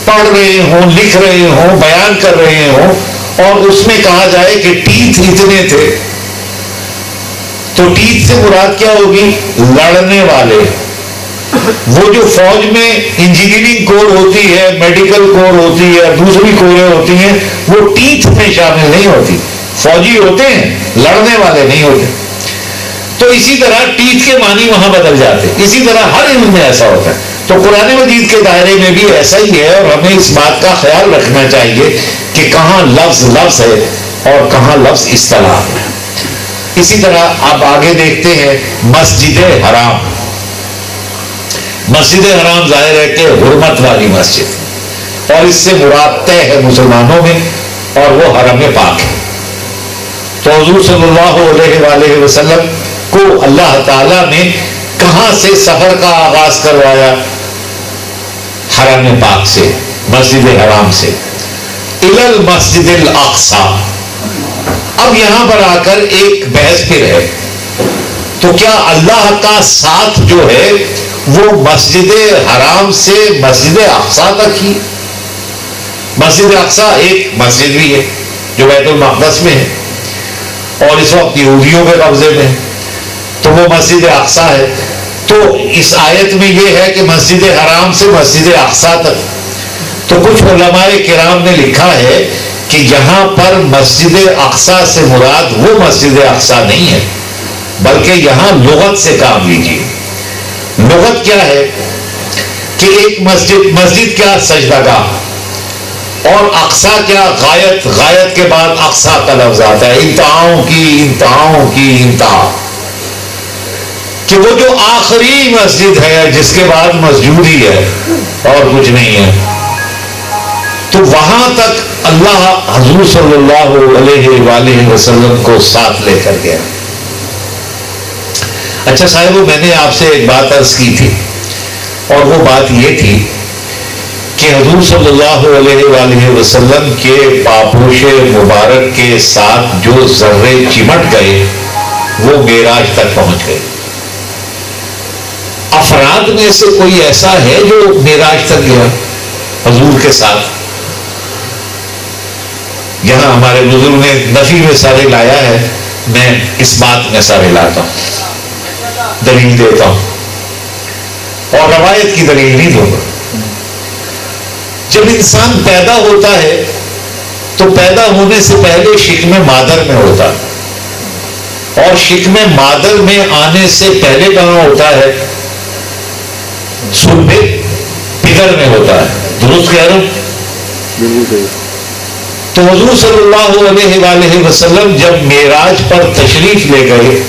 پڑھ رہے ہوں، لکھ رہے ہوں، بیان کر رہے ہوں اور اس میں کہا جائے کہ ٹیتھ اتنے تھے، تو ٹیتھ سے مراد کیا ہوگی؟ لڑنے والے. وہ جو فوج میں انجینئرنگ کور ہوتی ہے، میڈیکل کور ہوتی ہے، دوسری کوریں ہوتی ہیں، وہ ٹیتھ میں شامل نہیں ہوتی. فوجی ہوتے ہیں، لڑنے والے نہیں ہوتے. تو اسی طرح ٹیتھ کے معنی وہاں بدل جاتے. اسی طرح ہر علم میں ایسا ہوتا ہے. تو قرآن مجید کے دائرے میں بھی ایسا ہی ہے، اور ہمیں اس بات کا خیال رکھنا چاہیے کہ کہاں لفظ لفظ ہے اور کہاں لفظ اصطلاح ہے. اسی طرح آپ آگے دیکھتے ہیں مسجد حرام. مسجد حرام ظاہر ہے کہ حرمت والی مسجد، اور اس سے مراد طے ہے مسلمانوں میں، اور وہ حرم پاک ہے. تو حضور صلی اللہ علیہ وآلہ وسلم کو اللہ تعالیٰ نے کہاں سے سفر کا آغاز کروایا؟ حرم پاک سے، مسجد حرام سے، الی المسجد الاقصی. اب یہاں پر آ کر ایک بحث پھر ہے، تو کیا اللہ کا ساتھ جو ہے وہ مسجد حرام سے مسجد اقصی تک ہی؟ مسجد اقصی ایک مسجد بھی ہے جو بیت المقدس میں ہے اور اس وقت یہودیوں کے قبضے میں ہے، تو وہ مسجد اقصی ہے. تو اس آیت میں یہ ہے کہ مسجد حرام سے مسجد اقصی تک. تو کچھ علماء کرام نے لکھا ہے کہ یہاں پر مسجد اقصی سے مراد وہ مسجد اقصی نہیں ہے، بلکہ یہاں لغت سے کام لیجیے. لغت کیا ہے کہ ایک مسجد کیا؟ سجدہ گاہ، اور اقصی کیا؟ غایت. غایت کے بعد اقصی کا لفظ آتا ہے، انتہاؤں کی انتہا، کہ وہ جو آخری مسجد ہے جس کے بعد مسجود ہی ہے اور کچھ نہیں ہے. تو وہاں تک اللہ حضور صلی اللہ علیہ وآلہ وسلم کو ساتھ لے کر گیا. اچھا صاحبو، میں نے آپ سے ایک بات عرض کی تھی، اور وہ بات یہ تھی کہ حضور صلی اللہ علیہ وآلہ وسلم کے پاپوش مبارک کے ساتھ جو ذرے چمٹ گئے وہ معراج تک پہنچ گئے. افراد میں سے کوئی ایسا ہے جو معراج تک گیا حضور کے ساتھ؟ یہاں ہمارے بزرگ نے نفی میں سارے لایا ہے، میں اس بات میں سارے لاتا ہوں، دلیل دیتا ہوں. اور روایت کی دلیل نہیں دوں گا. جب انسان پیدا ہوتا ہے تو پیدا ہونے سے پہلے شکم مادر میں ہوتا ہے، اور شکم مادر میں آنے سے پہلے کہاں ہوتا ہے؟ صلب پدر میں ہوتا ہے. درست کہہ رہا ہوں؟ تو حضور صلی اللہ علیہ وآلہ وسلم جب معراج پر تشریف لے گئے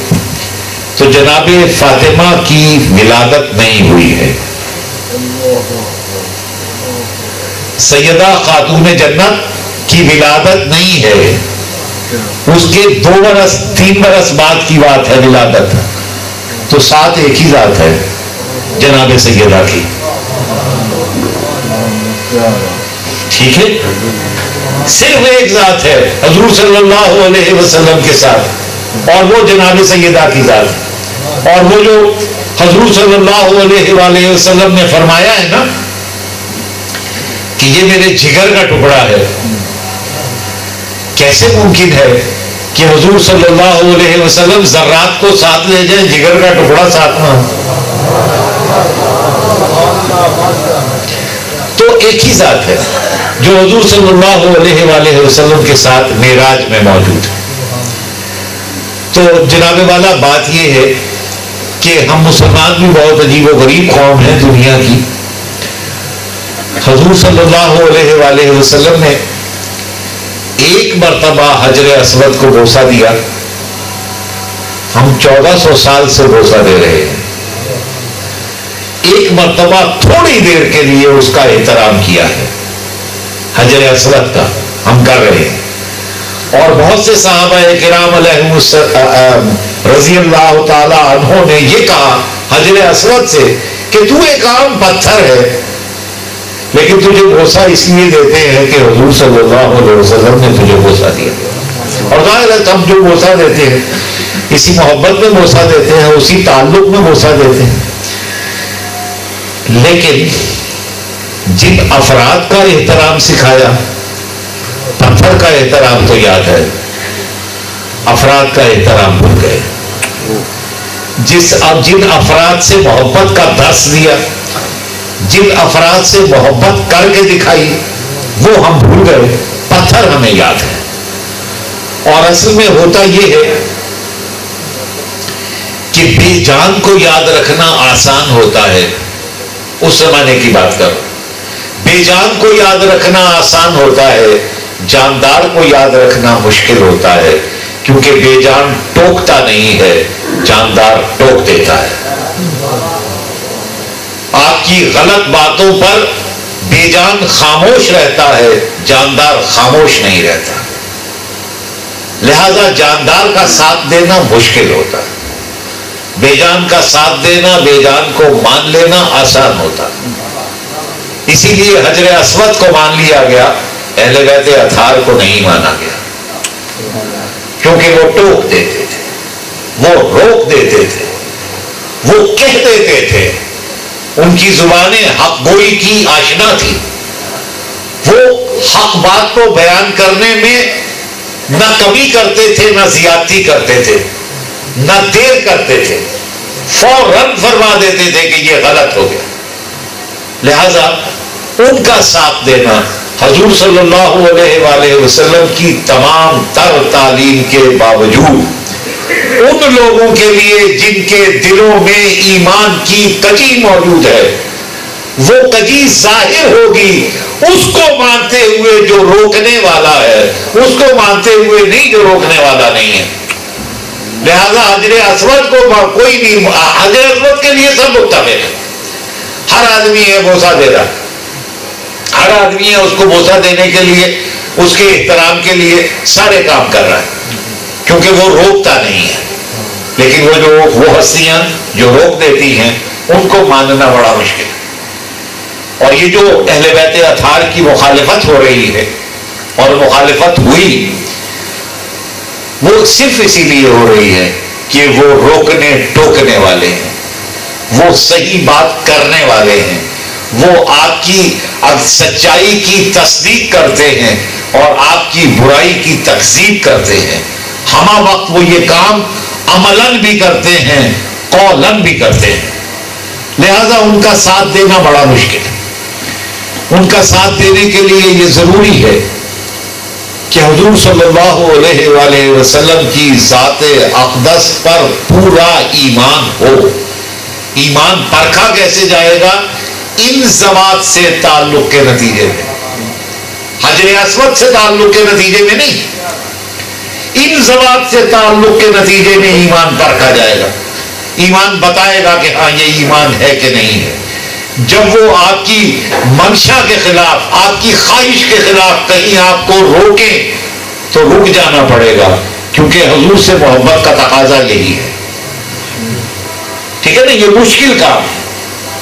تو جناب فاطمہ کی ولادت نہیں ہوئی ہے. سیدہ خاتون جنت کی ولادت نہیں ہے. اس کے 2 برس 3 برس بعد کی بات ہے ولادت. تو ساتھ ایک ہی ذات ہے جناب سیدہ کی. ٹھیک ہے، صرف ایک ذات ہے حضور صلی اللہ علیہ وسلم کے ساتھ، اور وہ جناب سیدہ کی ذات. اور وہ جو حضور صلی اللہ علیہ وآلہ وسلم نے فرمایا ہے نا کہ یہ میرے جگر کا ٹکڑا ہے، کیسے ممکن ہے کہ حضور صلی اللہ علیہ وسلم ذرات کو ساتھ لے جائیں، جگر کا ٹکڑا ساتھ نہ؟ تو ایک ہی ذات ہے جو حضور صلی اللہ علیہ وآلہ وسلم کے ساتھ معراج میں موجود ہے. تو جناب والا بات یہ ہے کہ ہم مسلمان بھی بہت عجیب و غریب قوم ہیں دنیا کی. حضور صلی اللہ علیہ وآلہ وسلم نے ایک مرتبہ حجر اسود کو بوسہ دیا. ہم 1400 سال سے بوسہ دے رہے ہیں. ایک مرتبہ تھوڑی دیر کے لیے اس کا احترام کیا ہے، حجر اسود کا ہم کر رہے ہیں. اور بہت سے صحابہ کرام علیہم رضی اللہ تعالی عنہ نے یہ کہا حجر اسود سے کہ تو ایک عام پتھر ہے، لیکن تجھے بوسہ اس لیے دیتے ہیں کہ حضور صلی اللہ علیہ وسلم نے تجھے بوسہ دیا. اور ظاہر ہے ہم جو بوسہ دیتے ہیں اسی محبت میں بوسہ دیتے ہیں، اسی تعلق میں بوسہ دیتے ہیں. لیکن جن افراد کا احترام سکھایا، پتھر کا احترام تو یاد ہے، افراد کا احترام بھول گئے. جن افراد سے محبت کا درس دیا، جن افراد سے محبت کر کے دکھائی، وہ ہم بھول گئے، پتھر ہمیں یاد ہے. اور اصل میں ہوتا یہ ہے کہ بے جان کو یاد رکھنا آسان ہوتا ہے. اس زمانے کی بات کرو. بے جان کو یاد رکھنا آسان ہوتا ہے، جاندار کو یاد رکھنا مشکل ہوتا ہے، کیونکہ بے جان ٹوکتا نہیں ہے، جاندار ٹوک دیتا ہے. آپ کی غلط باتوں پر بے جان خاموش رہتا ہے، جاندار خاموش نہیں رہتا. لہذا جاندار کا ساتھ دینا مشکل ہوتا ہے، بے جان کا ساتھ دینا، بے جان کو مان لینا آسان ہوتا. اسی لیے حجر اسود کو مان لیا گیا، اہل بیت اطہار کو نہیں مانا گیا، کیونکہ وہ ٹوک دیتے تھے، وہ روک دیتے تھے، وہ کہہ دیتے تھے. ان کی زبانیں حق گوئی کی آشنا تھی. وہ حق بات کو بیان کرنے میں نہ کمی کرتے تھے، نہ زیادتی کرتے تھے، نہ دیر کرتے تھے، فوراً فرما دیتے تھے کہ یہ غلط ہو گیا. لہذا ان کا ساتھ دینا حضور صلی اللہ علیہ وآلہ وسلم کی تمام تر تعلیم کے باوجود ان لوگوں کے لیے جن کے دلوں میں ایمان کی کجی موجود ہے، وہ کجی ظاہر ہوگی اس کو مانتے ہوئے جو روکنے والا ہے، اس کو مانتے ہوئے نہیں جو روکنے والا نہیں ہے. لہذا حجر اسود کو کوئی نہیں، حجر اسود کے لیے سب متفق ہے. ہر آدمی ہے بوسہ دے رہا، ہر آدمی ہے اس کو بوسہ دینے کے لیے، اس کے احترام کے لیے سارے کام کر رہا ہے، کیونکہ وہ روکتا نہیں ہے. لیکن وہ ہستیاں جو روک دیتی ہیں ان کو ماننا بڑا مشکل ہے. اور یہ جو اہل بیت اطہار کی مخالفت ہو رہی ہے، اور مخالفت ہوئی، وہ صرف اسی لیے ہو رہی ہے کہ وہ روکنے ٹوکنے والے ہیں، وہ صحیح بات کرنے والے ہیں، وہ آپ کی سچائی کی تصدیق کرتے ہیں اور آپ کی برائی کی تکذیب کرتے ہیں. ہمہ وقت وہ یہ کام عملاً بھی کرتے ہیں، قولاً بھی کرتے ہیں. لہذا ان کا ساتھ دینا بڑا مشکل ہے. ان کا ساتھ دینے کے لیے یہ ضروری ہے کہ حضور صلی اللہ علیہ وآلہ وسلم کی ذات اقدس پر پورا ایمان ہو. ایمان پرکھا کیسے جائے گا؟ ان ذوات سے تعلق کے نتیجے میں، حجر اسود سے تعلق کے نتیجے میں نہیں، ان ذوات سے تعلق کے نتیجے میں ایمان پرکھا جائے گا. ایمان بتائے گا کہ ہاں یہ ایمان ہے کہ نہیں ہے. جب وہ آپ کی منشا کے خلاف، آپ کی خواہش کے خلاف کہیں آپ کو روکے تو رک جانا پڑے گا، کیونکہ حضور سے محبت کا تقاضا یہی ہے. ٹھیک ہے نا؟ یہ مشکل کام.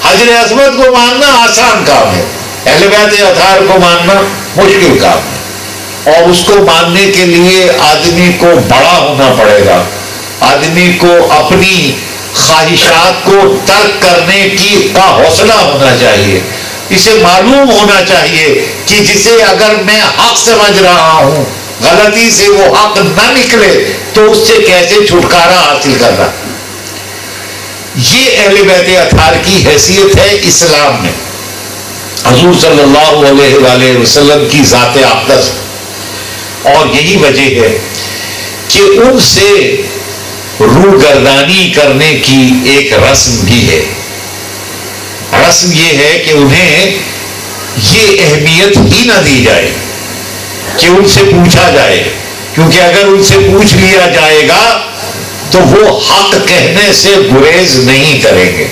حجر اسود کو ماننا آسان کام ہے، اہل بیت اطہار کو ماننا مشکل کام ہے. اور اس کو ماننے کے لیے آدمی کو بڑا ہونا پڑے گا، آدمی کو اپنی خواہشات کو ترک کرنے کا حوصلہ ہونا چاہیے. اسے معلوم ہونا چاہیے کہ جسے اگر میں حق سمجھ رہا ہوں، غلطی سے وہ حق نہ نکلے تو اس سے کیسے چھٹکارا حاصل کرنا. یہ اہل بیت اطہار کی حیثیت ہے اسلام میں. حضور صلی اللہ علیہ وآلہ وسلم کی ذات اقدس، اور یہی وجہ ہے کہ ان سے روگردانی کرنے کی ایک رسم بھی ہے. رسم یہ ہے کہ انہیں یہ اہمیت ہی نہ دی جائے کہ ان سے پوچھا جائے، کیونکہ اگر ان سے پوچھ لیا جائے گا تو وہ حق کہنے سے گریز نہیں کریں گے،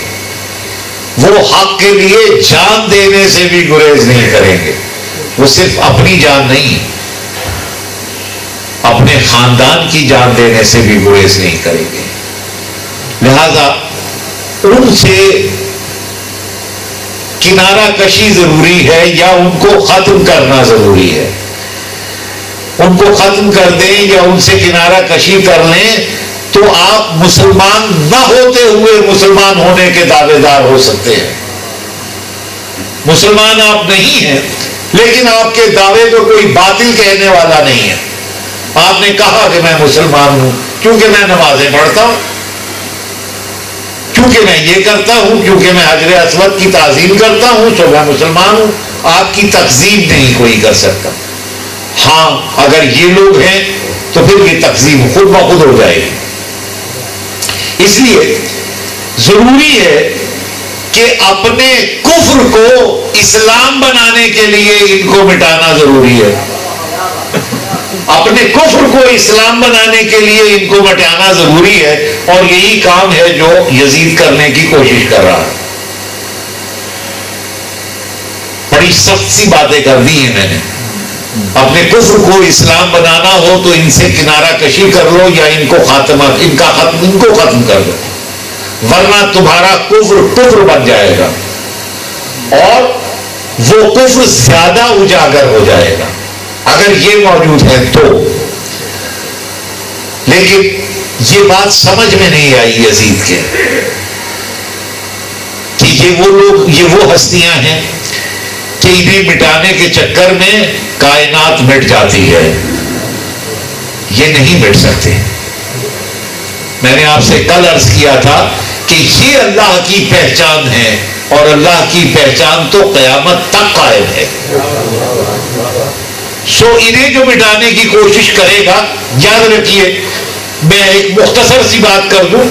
وہ حق کے لیے جان دینے سے بھی گریز نہیں کریں گے. وہ صرف اپنی جان نہیں، اپنے خاندان کی جان دینے سے بھی گریز نہیں کریں گے. لہذا ان سے کنارہ کشی ضروری ہے یا ان کو ختم کرنا ضروری ہے. ان کو ختم کر دیں یا ان سے کنارہ کشی کر لیں تو آپ مسلمان نہ ہوتے ہوئے مسلمان ہونے کے دعوے دار ہو سکتے ہیں. مسلمان آپ نہیں ہیں لیکن آپ کے دعوے کو کوئی باطل کہنے والا نہیں ہے. آپ نے کہا کہ میں مسلمان ہوں کیونکہ میں نمازیں پڑھتا ہوں، کیونکہ میں یہ کرتا ہوں، کیونکہ میں حجر اسود کی تعظیم کرتا ہوں تو میں مسلمان ہوں. آپ کی تقسیم نہیں کوئی کر سکتا. ہاں اگر یہ لوگ ہیں تو پھر یہ تقسیم خود بخود ہو جائے گی. اس لیے ضروری ہے کہ اپنے کفر کو اسلام بنانے کے لیے ان کو مٹانا ضروری ہے. اپنے کفر کو اسلام بنانے کے لیے ان کو مٹانا ضروری ہے، اور یہی کام ہے جو یزید کرنے کی کوشش کر رہا ہے. بڑی سخت سی باتیں کر دی ہیں میں نے. اپنے کفر کو اسلام بنانا ہو تو ان سے کنارہ کشی کر لو یا ان کو ختم کر دو، ورنہ تمہارا کفر بن جائے گا اور وہ کفر زیادہ اجاگر ہو جائے گا اگر یہ موجود ہے تو. لیکن یہ بات سمجھ میں نہیں آئی یزید کے کہ یہ وہ ہستیاں ہیں کہ انہیں مٹانے کے چکر میں کائنات مٹ جاتی ہے. یہ نہیں مٹ سکتے. میں نے آپ سے کل عرض کیا تھا کہ یہ اللہ کی پہچان ہے اور اللہ کی پہچان تو قیامت تک قائم ہے. سو انہیں جو مٹانے کی کوشش کرے گا، یاد رکھیے میں ایک مختصر سی بات کر دوں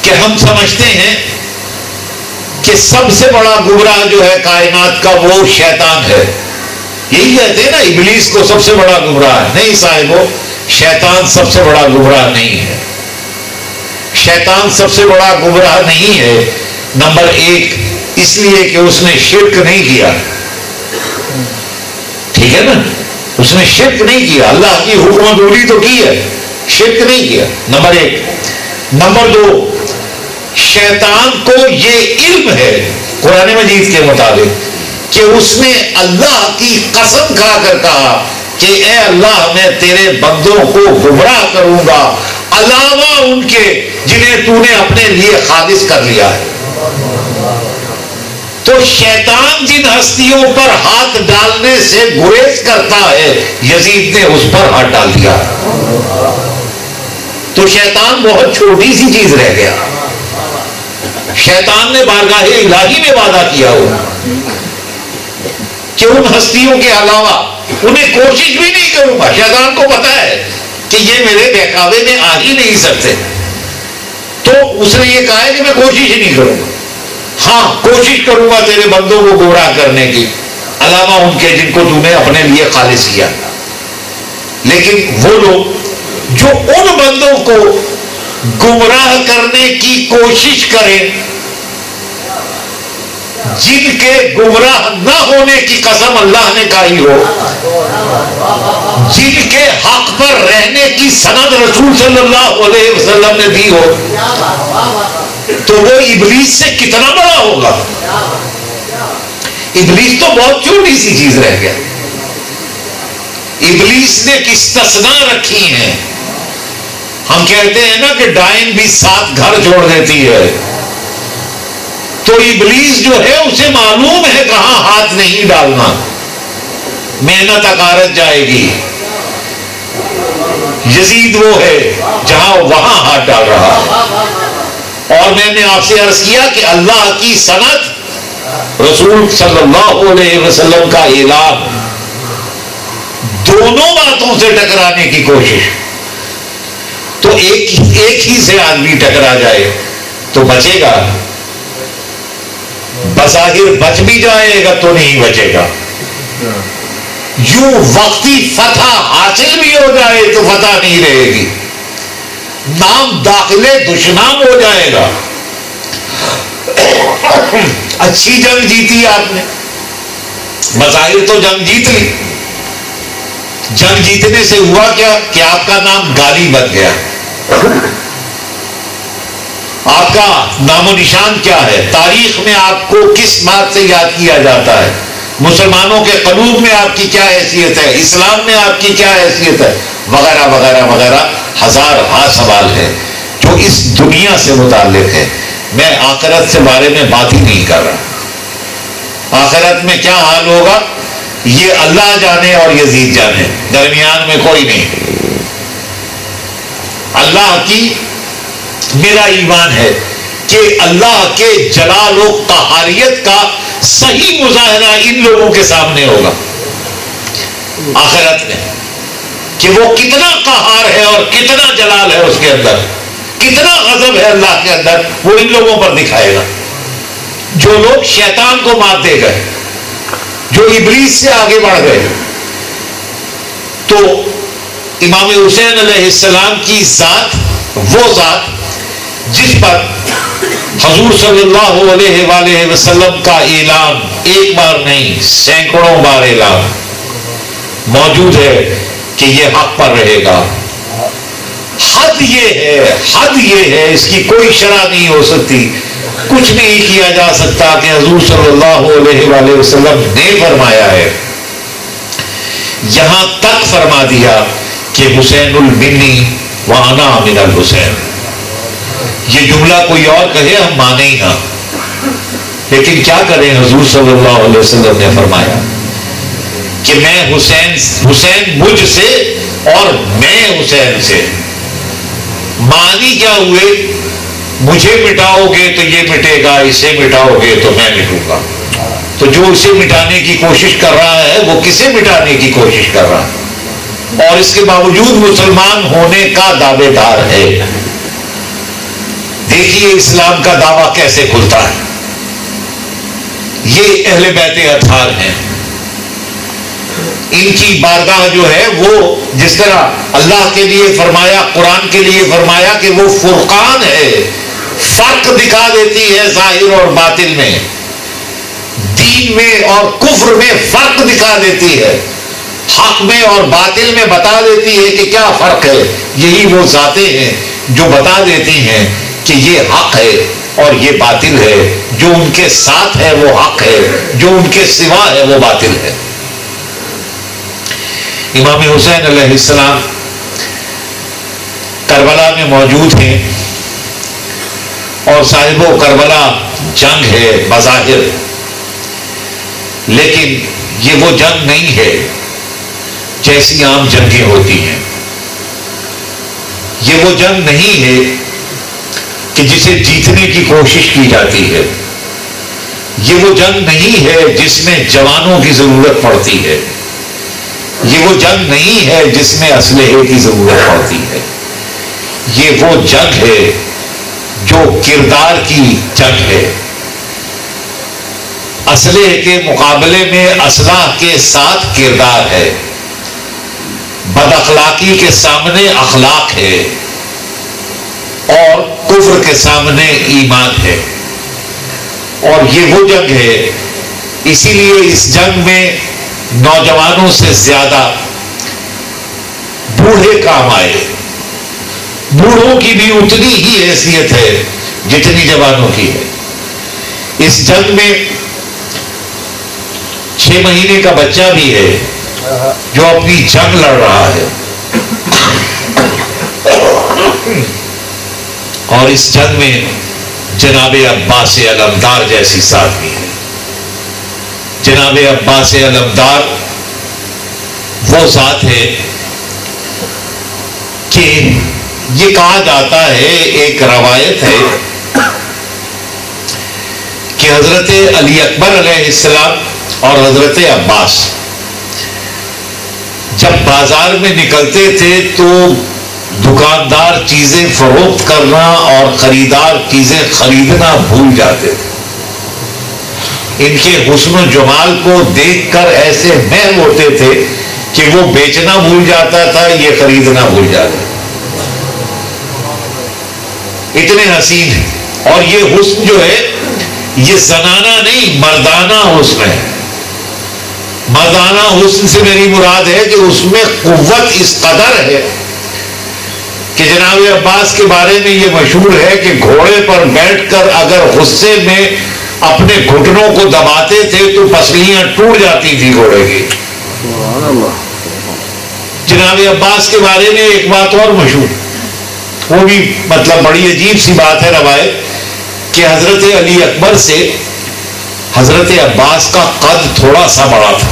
کہ ہم سمجھتے ہیں کہ سب سے بڑا گمراہ جو ہے کائنات کا وہ شیطان ہے. یہی کہتے ہیں نا ابلیس کو سب سے بڑا گمراہ ہے. نہیں صاحبو، شیطان سب سے بڑا گمراہ نہیں ہے. شیطان سب سے بڑا گمراہ نہیں ہے. نمبر ایک اس لیے کہ اس نے شرک نہیں کیا. ٹھیک ہے نا، اس نے شرک نہیں کیا. اللہ کی حکم دوری تو کی ہے، شرک نہیں کیا. نمبر ایک. نمبر دو، شیطان کو یہ علم ہے قرآن مجید کے مطابق کہ اس نے اللہ کی قسم کھا کر کہا کہ اے اللہ میں تیرے بندوں کو گمراہ کروں گا علاوہ ان کے جنہیں تو نے اپنے لیے خالص کر لیا ہے. تو شیطان جن ہستیوں پر ہاتھ ڈالنے سے گریز کرتا ہے، یزید نے اس پر ہاتھ ڈال دیا. تو شیطان بہت چھوٹی سی چیز رہ گیا. شیطان نے بارگاہ الہی میں وعدہ کیا ہو کہ ان ہستیوں کے علاوہ انہیں کوشش بھی نہیں کروں گا. شیطان کو پتا ہے کہ یہ میرے بہکاوے میں آ ہی نہیں سکتے, تو اس نے یہ کہا ہے کہ میں کوشش ہی نہیں کروں گا. ہاں کوشش کروں گا تیرے بندوں کو گمراہ کرنے کی, علاوہ ان کے جن کو تو نے اپنے لیے خالص کیا. لیکن وہ لوگ جو ان بندوں کو گمراہ کرنے کی کوشش کریں جن کے گمراہ نہ ہونے کی قسم اللہ نے کہی ہو, جن کے حق پر رہنے کی سند رسول صلی اللہ علیہ وسلم نے دی ہو, تو وہ ابلیس سے کتنا بڑا ہوگا. ابلیس تو بہت چھوٹی سی چیز رہ گیا. ابلیس نے استثناء رکھی ہیں. ہم کہتے ہیں نا کہ ڈائن بھی 7 گھر چھوڑ دیتی ہے, تو ابلیس جو ہے اسے معلوم ہے کہاں ہاتھ نہیں ڈالنا, محنت اکارت جائے گی. یزید وہ ہے جہاں وہاں ہاتھ ڈال رہا ہے. اور میں نے آپ سے عرض کیا کہ اللہ کی سند رسول صلی اللہ علیہ وسلم کا اعلان, دونوں باتوں سے ٹکرانے کی کوشش. تو ایک ہی سے آدمی ٹکرا جائے تو بچے گا, بظاہر بچ بھی جائے گا تو نہیں بچے گا. یوں وقتی فتح حاصل بھی ہو جائے تو فتح نہیں رہے گی, نام داخلے دشنام ہو جائے گا. اچھی جنگ جیتی آپ نے, بظاہر تو جنگ جیت لی. جنگ جیتنے سے ہوا کیا کہ آپ کا نام گالی بن گیا. آپ کا نام و نشان کیا ہے, تاریخ میں آپ کو کس بات سے یاد کیا جاتا ہے, مسلمانوں کے قلوب میں آپ کی کیا حیثیت ہے, اسلام میں آپ کی کیا حیثیت ہے, وغیرہ وغیرہ وغیرہ. ہزار سوال ہے جو اس دنیا سے متعلق ہے. میں آخرت سے بارے میں بات ہی نہیں کر رہا. آخرت میں کیا حال ہوگا یہ اللہ جانے اور یزید جانے, درمیان میں کوئی نہیں. اللہ کی میرا ایمان ہے کہ اللہ کے جلال و قہاریت کا صحیح مظاہرہ ان لوگوں کے سامنے ہوگا آخرت میں, کہ وہ کتنا قہار ہے اور کتنا جلال ہے اس کے اندر, کتنا غضب ہے اللہ کے اندر, وہ ان لوگوں پر دکھائے گا. جو لوگ شیطان کو مات دے گئے, جو ابلیس سے آگے بڑھ گئے. تو امام حسین علیہ السلام کی ذات, وہ ذات جس پر حضور صلی اللہ علیہ وآلہ وسلم کا اعلان ایک بار نہیں سینکڑوں بار اعلان موجود ہے کہ یہ حق پر رہے گا. حد یہ ہے, اس کی کوئی شرح نہیں ہو سکتی. کچھ نہیں کیا جا سکتا کہ حضور صلی اللہ علیہ وآلہ وسلم نے فرمایا ہے. یہاں تک فرما دیا کہ حسین المنی وانا من الحسین. یہ جملہ کوئی اور کہے ہم مانے ہی نہ, لیکن کیا کریں, حضور صلی اللہ علیہ وسلم نے فرمایا کہ میں حسین مجھ سے اور میں حسین سے. معنی کیا ہوئے, مجھے مٹاؤ گے تو یہ مٹے گا, اسے مٹاؤ گے تو میں مٹوں گا. تو جو اسے مٹانے کی کوشش کر رہا ہے وہ کسے مٹانے کی کوشش کر رہا ہے, اور اس کے باوجود مسلمان ہونے کا دعوے دار ہے. دیکھیے اسلام کا دعویٰ کیسے کھلتا ہے. یہ اہل بیت اطہار ہیں, ان کی بارگاہ جو ہے وہ جس طرح اللہ کے لیے فرمایا, قرآن کے لیے فرمایا کہ وہ فرقان ہے, فرق دکھا دیتی ہے ظاہر اور باطن میں, دین میں اور کفر میں فرق دکھا دیتی ہے, حق میں اور باطل میں بتا دیتی ہے کہ کیا فرق ہے. یہی وہ ذاتیں ہیں جو بتا دیتی ہیں کہ یہ حق ہے اور یہ باطل ہے, جو ان کے ساتھ ہے وہ حق ہے, جو ان کے سوا ہے وہ باطل ہے. امام حسین علیہ السلام کربلا میں موجود ہیں, اور صاحب و کربلا جنگ ہے بظاہر, لیکن یہ وہ جنگ نہیں ہے جیسی عام جنگیں ہوتی ہیں. یہ وہ جنگ نہیں ہے کہ جسے جیتنے کی کوشش کی جاتی ہے. یہ وہ جنگ نہیں ہے جس میں جوانوں کی ضرورت پڑتی ہے. یہ وہ جنگ نہیں ہے جس میں اسلحے کی ضرورت پڑتی ہے. یہ وہ جنگ ہے جو کردار کی جنگ ہے. اسلحے کے مقابلے میں اسلحہ کے ساتھ کردار ہے. بد اخلاقی کے سامنے اخلاق ہے اور کفر کے سامنے ایمان ہے. اور یہ وہ جنگ ہے. اسی لیے اس جنگ میں نوجوانوں سے زیادہ بوڑھے کام آئے. بوڑھوں کی بھی اتنی ہی حیثیت ہے جتنی جوانوں کی ہے. اس جنگ میں 6 مہینے کا بچہ بھی ہے جو اپنی جنگ لڑ رہا ہے. اور اس جنگ میں جناب عباس علمدار جیسی ساتھی ہے. جناب عباس علمدار وہ ذات ہے کہ یہ کہا جاتا ہے، ایک روایت ہے کہ حضرت علی اکبر علیہ السلام اور حضرت عباس جب بازار میں نکلتے تھے تو دکاندار چیزیں فروخت کرنا اور خریدار چیزیں خریدنا بھول جاتے تھے. ان کے حسن و جمال کو دیکھ کر ایسے محو ہوتے تھے کہ وہ بیچنا بھول جاتا تھا، یہ خریدنا بھول جاتا تھا. اتنے حسین ہیں. اور یہ حسن جو ہے یہ زنانہ نہیں مردانہ حسن ہے. مردانہ حسن سے میری مراد ہے کہ اس میں قوت اس قدر ہے کہ جناب عباس کے بارے میں یہ مشہور ہے کہ گھوڑے پر بیٹھ کر اگر غصے میں اپنے گھٹنوں کو دباتے تھے تو پسلیاں ٹوٹ جاتی تھی گھوڑے کی. جناب عباس کے بارے میں ایک بات اور مشہور، وہ بھی مطلب بڑی عجیب سی بات ہے روایت، کہ حضرت علی اکبر سے حضرت عباس کا قد تھوڑا سا بڑا تھا.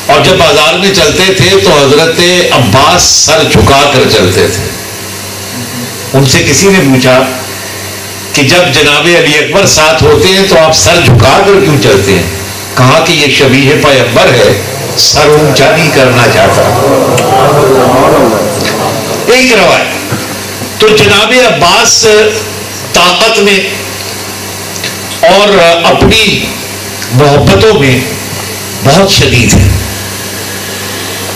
اور جب بازار میں چلتے تھے تو حضرت عباس سر جھکا کر چلتے تھے. ان سے کسی نے پوچھا کہ جب جناب علی اکبر ساتھ ہوتے ہیں تو آپ سر جھکا کر کیوں چلتے ہیں؟ کہا کہ یہ شبیہ پیغمبر ہے، سر اونچا نہیں کرنا چاہتا. ایک روایت. تو جناب عباس طاقت میں اور اپنی محبتوں میں بہت شدید ہے.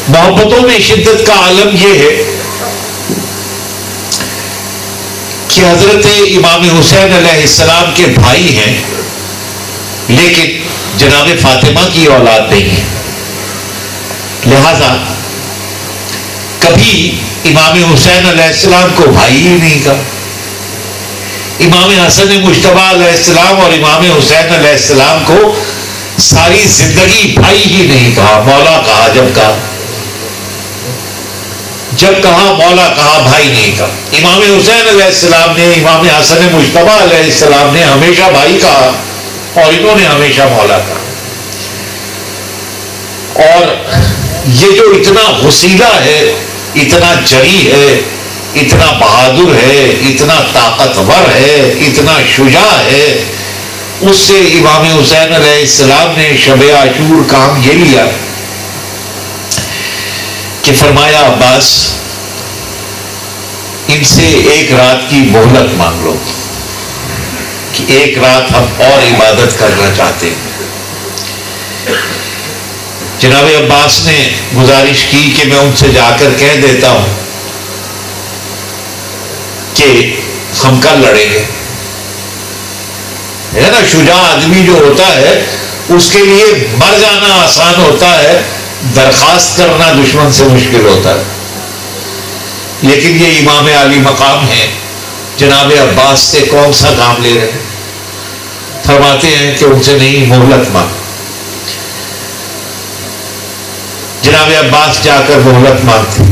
محبتوں میں شدت کا عالم یہ ہے کہ حضرت امام حسین علیہ السلام کے بھائی ہیں لیکن جناب فاطمہ کی اولاد نہیں ہے. لہذا کبھی امام حسین علیہ السلام کو بھائی ہی نہیں کہا. امام حسن مجتبی علیہ السلام اور امام حسین علیہ السلام کو ساری زندگی بھائی ہی نہیں کہا، مولا کہا. جب کہا مولا کہا، بھائی نہیں کہا. امام حسین علیہ السلام نے امام حسن مجتبی علیہ السلام نے ہمیشہ بھائی کہا اور انہوں نے ہمیشہ مولا کہا. اور یہ جو اتنا غسیلہ ہے، اتنا جری ہے، اتنا بہادر ہے، اتنا طاقتور ہے، اتنا شجاع ہے، اس سے امام حسین علیہ السلام نے شب عاشور کام یہ لیا کہ فرمایا عباس ان سے ایک رات کی مہلت مانگ لو کہ ایک رات ہم اور عبادت کرنا چاہتے ہیں. جناب عباس نے گزارش کی کہ میں ان سے جا کر کہہ دیتا ہوں کہ ہم کل لڑیں گے. ہے نا، شجاع آدمی جو ہوتا ہے اس کے لیے مر جانا آسان ہوتا ہے، درخواست کرنا دشمن سے مشکل ہوتا ہے. لیکن یہ امام عالی مقام ہے، جناب عباس سے کون سا کام لے رہے ہیں؟ فرماتے ہیں کہ ان سے نہیں، مہلت مانگ. جناب عباس جا کر مہلت مانگتے.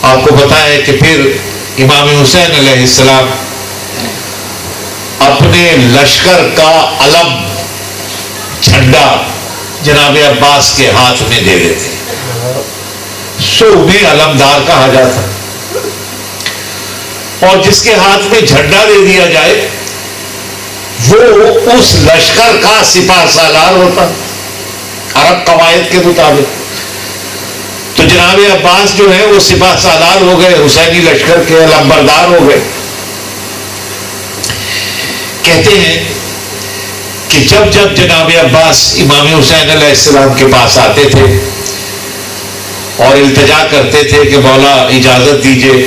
آپ کو پتا ہے کہ پھر امام حسین علیہ السلام اپنے لشکر کا علم جھنڈا جناب عباس کے ہاتھ میں دے دیتے. سو انہیں علمدار کہا جاتا. اور جس کے ہاتھ میں جھنڈا دے دیا جائے وہ اس لشکر کا سپاہ سالار ہوتا عرب قواعد کے مطابق. تو جناب عباس جو ہے وہ سپاہ سالار ہو گئے, حسینی لشکر کے علمبردار ہو گئے. کہتے ہیں کہ جب جب جناب عباس امام حسین علیہ السلام کے پاس آتے تھے اور التجا کرتے تھے کہ مولا اجازت دیجیے,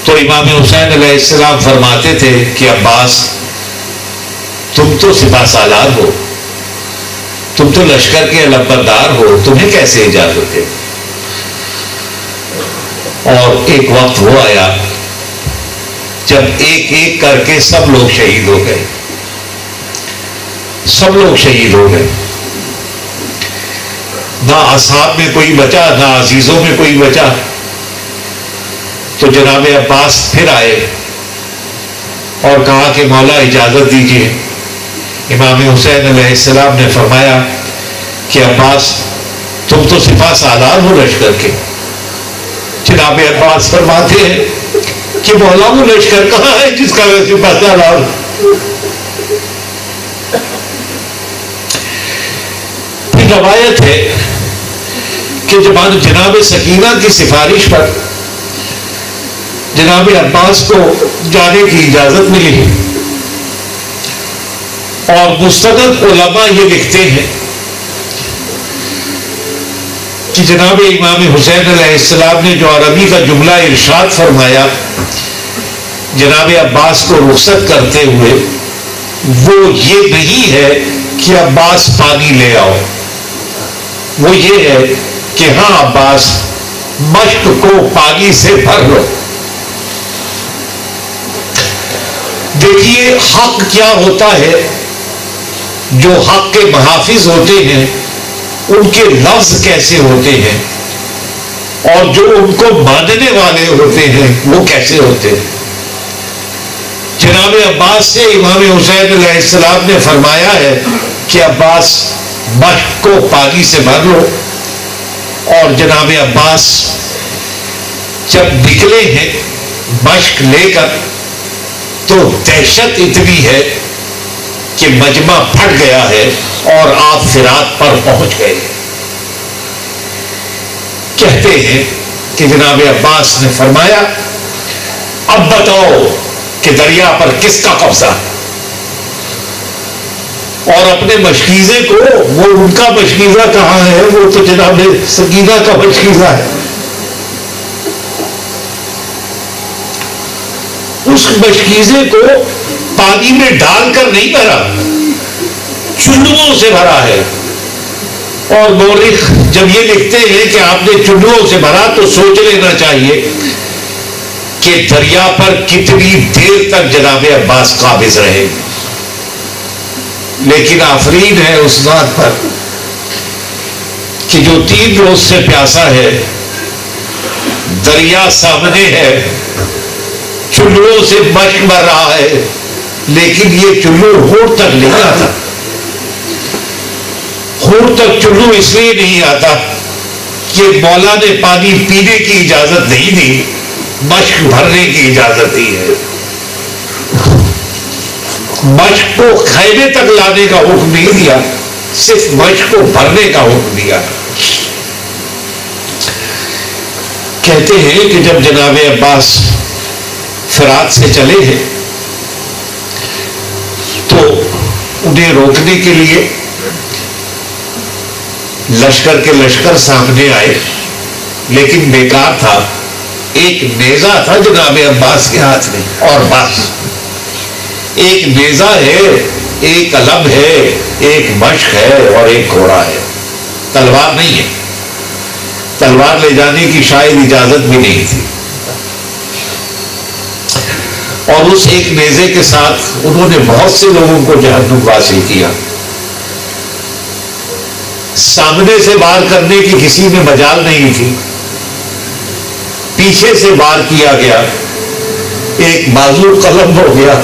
تو امام حسین علیہ السلام فرماتے تھے کہ عباس تم تو سپاہ سالار ہو, تم تو لشکر کے علمبردار ہو, تمہیں کیسے اجازت ہے؟ اور ایک وقت وہ آیا جب ایک ایک کر کے سب لوگ شہید ہو گئے, سب لوگ شہید ہو گئے. نہ اصحاب میں کوئی بچا, نہ عزیزوں میں کوئی بچا. تو جناب عباس پھر آئے اور کہا کہ مولا اجازت دیجیے. امام حسین علیہ السلام نے فرمایا کہ عباس تم تو سپاہ سالار ہو لشکر کے. جناب عباس فرماتے ہیں کہ مولا وہ لشکر کہاں ہے جس کا میں سپاہ سالار ہوں؟ پھر روایت ہے کہ جناب سکینہ کی سفارش پر جناب عباس کو جانے کی اجازت ملی, اور مستند علماء یہ لکھتے ہیں کہ جناب امام حسین علیہ السلام نے جو عربی کا جملہ ارشاد فرمایا جناب عباس کو رخصت کرتے ہوئے, وہ یہ نہیں ہے کہ عباس پانی لے آؤ, وہ یہ ہے کہ ہاں عباس مشق کو پانی سے بھر لو. دیکھیے حق کیا ہوتا ہے, جو حق کے محافظ ہوتے ہیں ان کے لفظ کیسے ہوتے ہیں, اور جو ان کو ماننے والے ہوتے ہیں وہ کیسے ہوتے ہیں. جناب عباس سے امام حسین علیہ السلام نے فرمایا ہے کہ عباس مشق کو پانی سے بھر لو, اور جناب عباس جب نکلے ہیں مشق لے کر تو دہشت اتنی ہے کہ مجمع پھٹ گیا ہے اور آپ فرات پر پہنچ گئے. کہتے ہیں کہ جناب عباس نے فرمایا اب بتاؤ کہ دریا پر کس کا قبضہ ہے, اور اپنے مشکیزے کو, وہ ان کا مشکیزہ کہاں ہے, وہ تو جناب سکینہ کا مشکیزہ ہے. اس مشکیزے کو پانی میں ڈال کر نہیں بھرا, چلوؤں سے بھرا ہے. اور مورخ جب یہ لکھتے ہیں کہ آپ نے چلوؤں سے بھرا تو سوچ لینا چاہیے کہ دریا پر کتنی دیر تک جناب عباس قابض رہے. لیکن آفرین ہے اس بات پر کہ جو 3 روز سے پیاسا ہے, دریا سامنے ہے, چلوؤں سے مشق بھر رہا ہے, لیکن یہ چلو ہونٹ تک نہیں آتا. ہونٹ تک چلو اس لیے نہیں آتا کہ مولا نے پانی پینے کی اجازت نہیں دی, مشق بھرنے کی اجازت دی ہے. مشق کو خیمے تک لانے کا حکم نہیں دیا, صرف مشق کو بھرنے کا حکم دیا. کہتے ہیں کہ جب جناب عباس فرات سے چلے ہیں تو انہیں روکنے کے لیے لشکر کے لشکر سامنے آئے, لیکن بیکار تھا. ایک نیزہ تھا جناب عباس کے ہاتھ میں, اور بس ایک نیزہ ہے, ایک علم ہے, ایک مشق ہے, اور ایک گھوڑا ہے. تلوار نہیں ہے, تلوار لے جانے کی شاید اجازت بھی نہیں تھی. اور اس ایک نیزے کے ساتھ انہوں نے بہت سے لوگوں کو جہنم واصل کیا. سامنے سے وار کرنے کی کسی میں مجال نہیں تھی, پیچھے سے وار کیا گیا, ایک بازو قلم ہو گیا,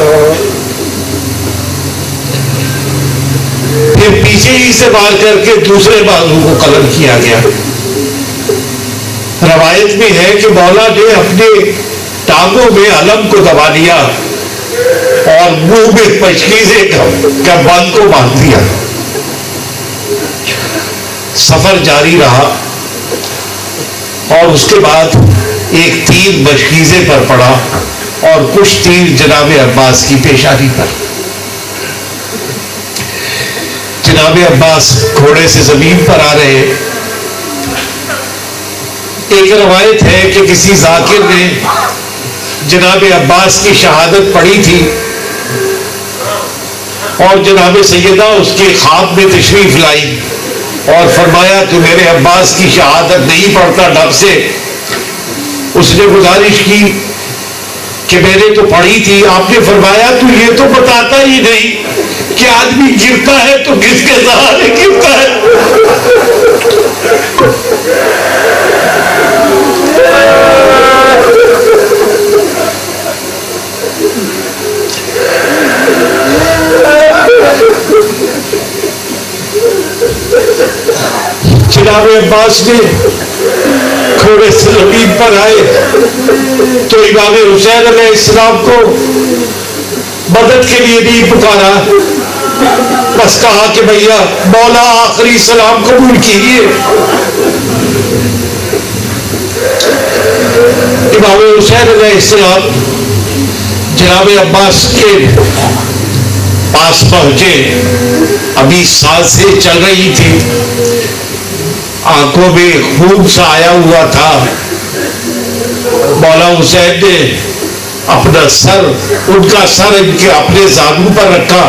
پھر پیچھے ہی سے وار کر کے دوسرے بازو کو قلم کیا گیا. روایت میں ہے کہ مولا نے اپنے ٹانگوں میں علم کو دبا لیا اور منہ میں پشکیزے کا بند کو باندھ دیا. سفر جاری رہا اور اس کے بعد ایک تیر مشکیزے پر پڑا اور کچھ تیر جناب عباس کی پیشانی پر. جناب عباس گھوڑے سے زمین پر آ رہے. ایک روایت ہے کہ کسی ذاکر نے جناب عباس کی شہادت پڑھی تھی اور جناب سیدہ اس کے خواب میں تشریف لائی اور فرمایا کہ میرے عباس کی شہادت نہیں پڑھتا ڈب سے. اس نے گزارش کی کہ میں نے تو پڑھی تھی. آپ نے فرمایا تو یہ تو بتاتا ہی نہیں کہ آدمی گرتا ہے تو کس کے سہارے گرتا ہے. جناب عباس نے گھوڑے سے زمین پر آئے تو امام حسین علیہ السلام کو مدد کے لیے نہیں پکارا، بس کہا کہ بھیا مولا آخری سلام قبول کیجیے. امام حسین علیہ السلام جناب عباس کے پاس پہنچے. ابھی سانسیں چل رہی تھی، آنکھوں میں خون سا آیا ہوا تھا. مولا حسین نے اپنا سر، ان کا سر ان کے اپنے زانو پر رکھا،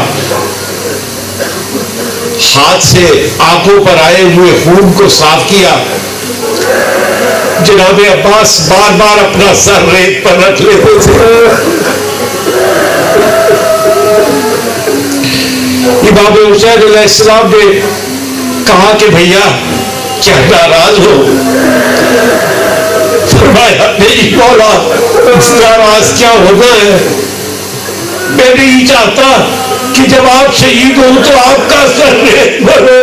ہاتھ سے آنکھوں پر آئے ہوئے خون کو صاف کیا. جناب عباس بار بار اپنا سر ریت پر رکھ لیتے تھے. امام حسین علیہ السلام نے کہا کہ بھیا کیا ناراض ہو؟ فرمایا نہیں مولا، ناراض کیا ہونا ہے؟ میں نہیں چاہتا کہ جب آپ شہید ہو تو آپ کا سر ریت پر ہو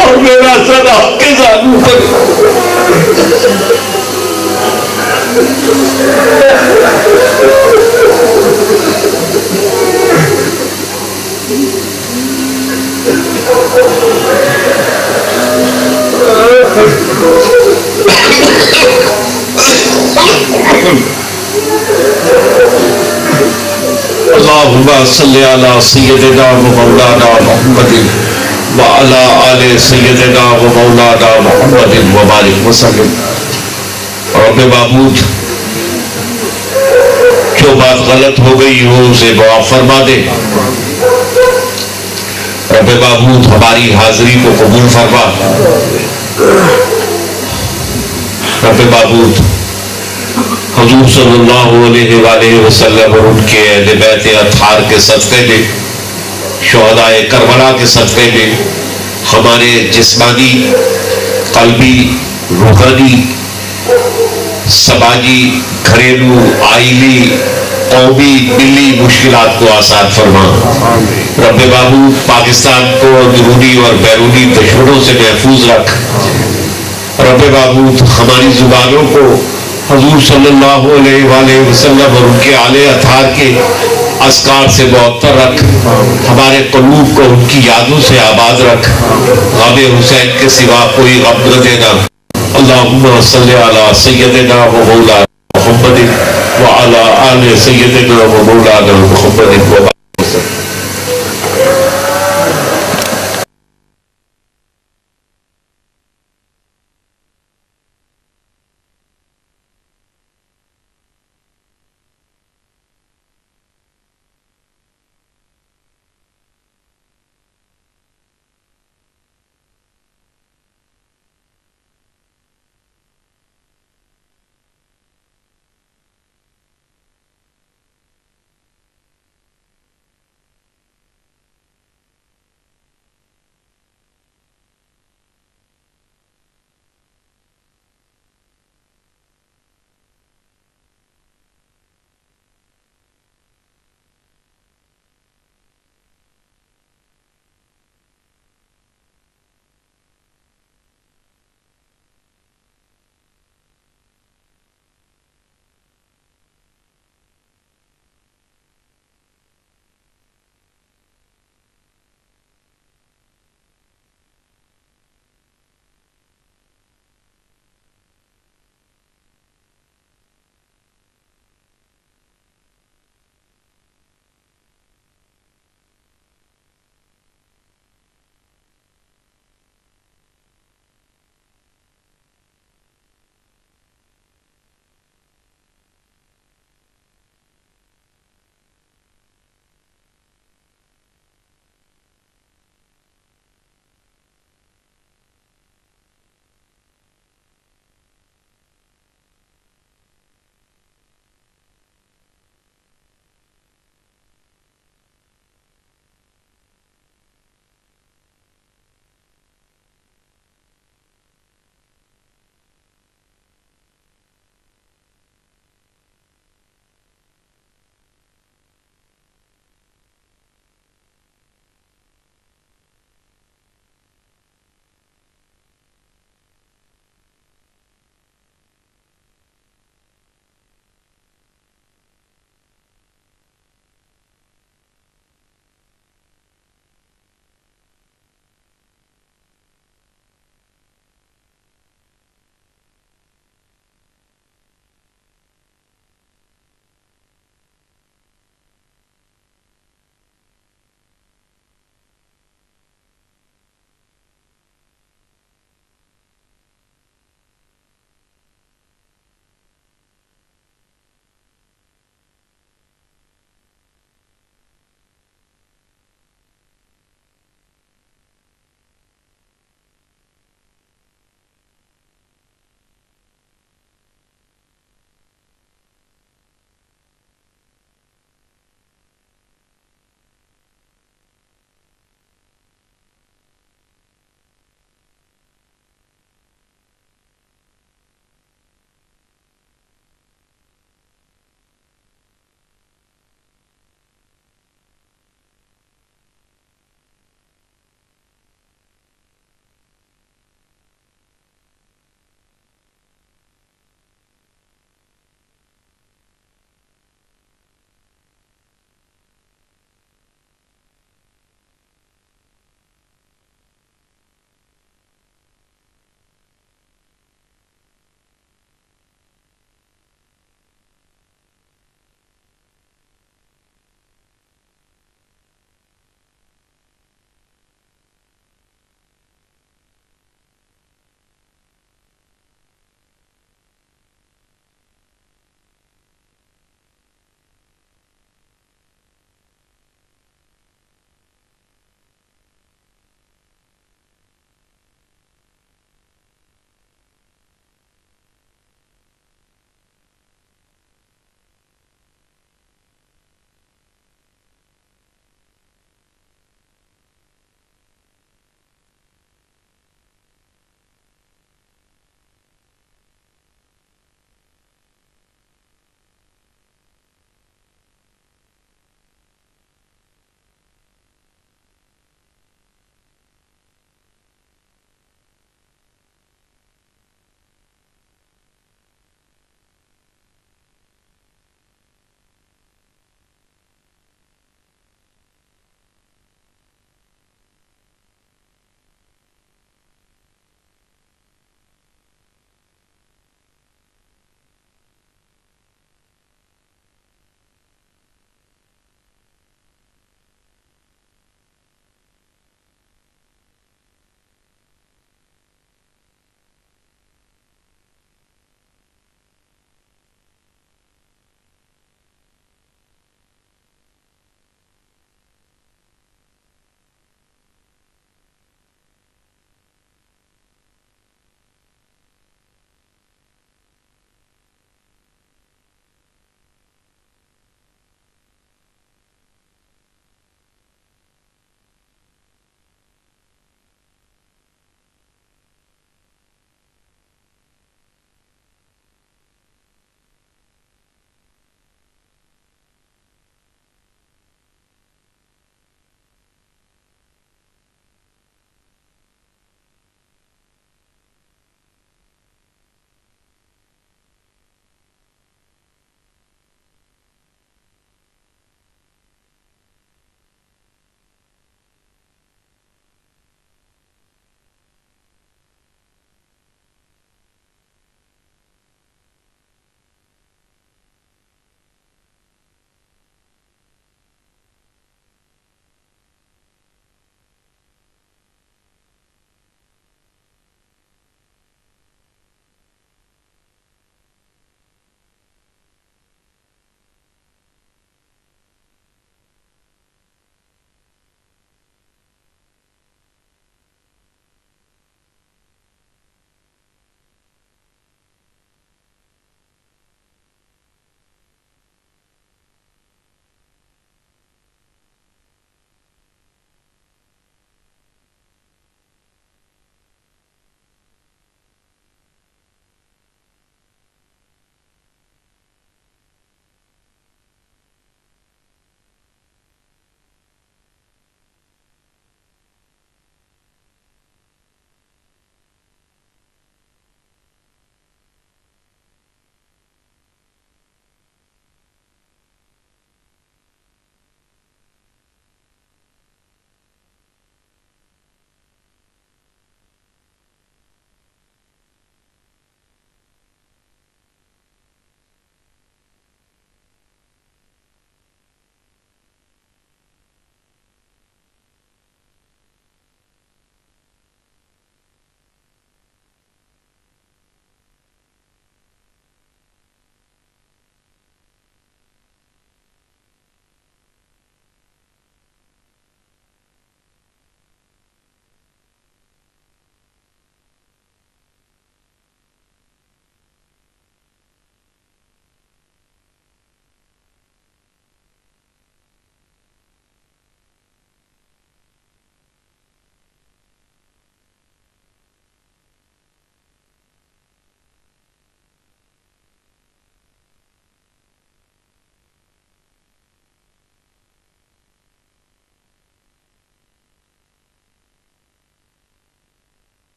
اور میرا سر آپ کے زانو پر. اللہم صلی علی سیدنا و مولانا محمد وعلی آل سیدنا و مولانا محمد وبارک وسلم. رب معبود جو بات غلط ہو گئی ہو اسے معاف فرما دے. رب معبود ہماری حاضری کو قبول فرما. رب معبود حضور صلی اللہ علیہ وآلہ وسلم اور ان کے اہل بیت اطہار کے صدقے میں، شہداء کربلا کے صدقے میں ہمارے جسمانی، قلبی، روحانی، سماجی، گھریلو، آئلی، قومی، ملی مشکلات کو آسان فرما. رب معبود پاکستان کو اندرونی اور بیرونی دشمنوں سے محفوظ رکھ. رب معبود ہماری زبانوں کو حضور صلی اللہ علیہ وآلہ وسلم اور ان کے آل اطہار کے اذکار سے معطر رکھ. ہمارے قلوب کو ان کی یادوں سے آباد رکھ. غم حسین کے سوا کوئی غم نہ دینا. اللہم صلی علی سیدنا و مولانا محمد وعلی آل سیدنا و مولانا محمد.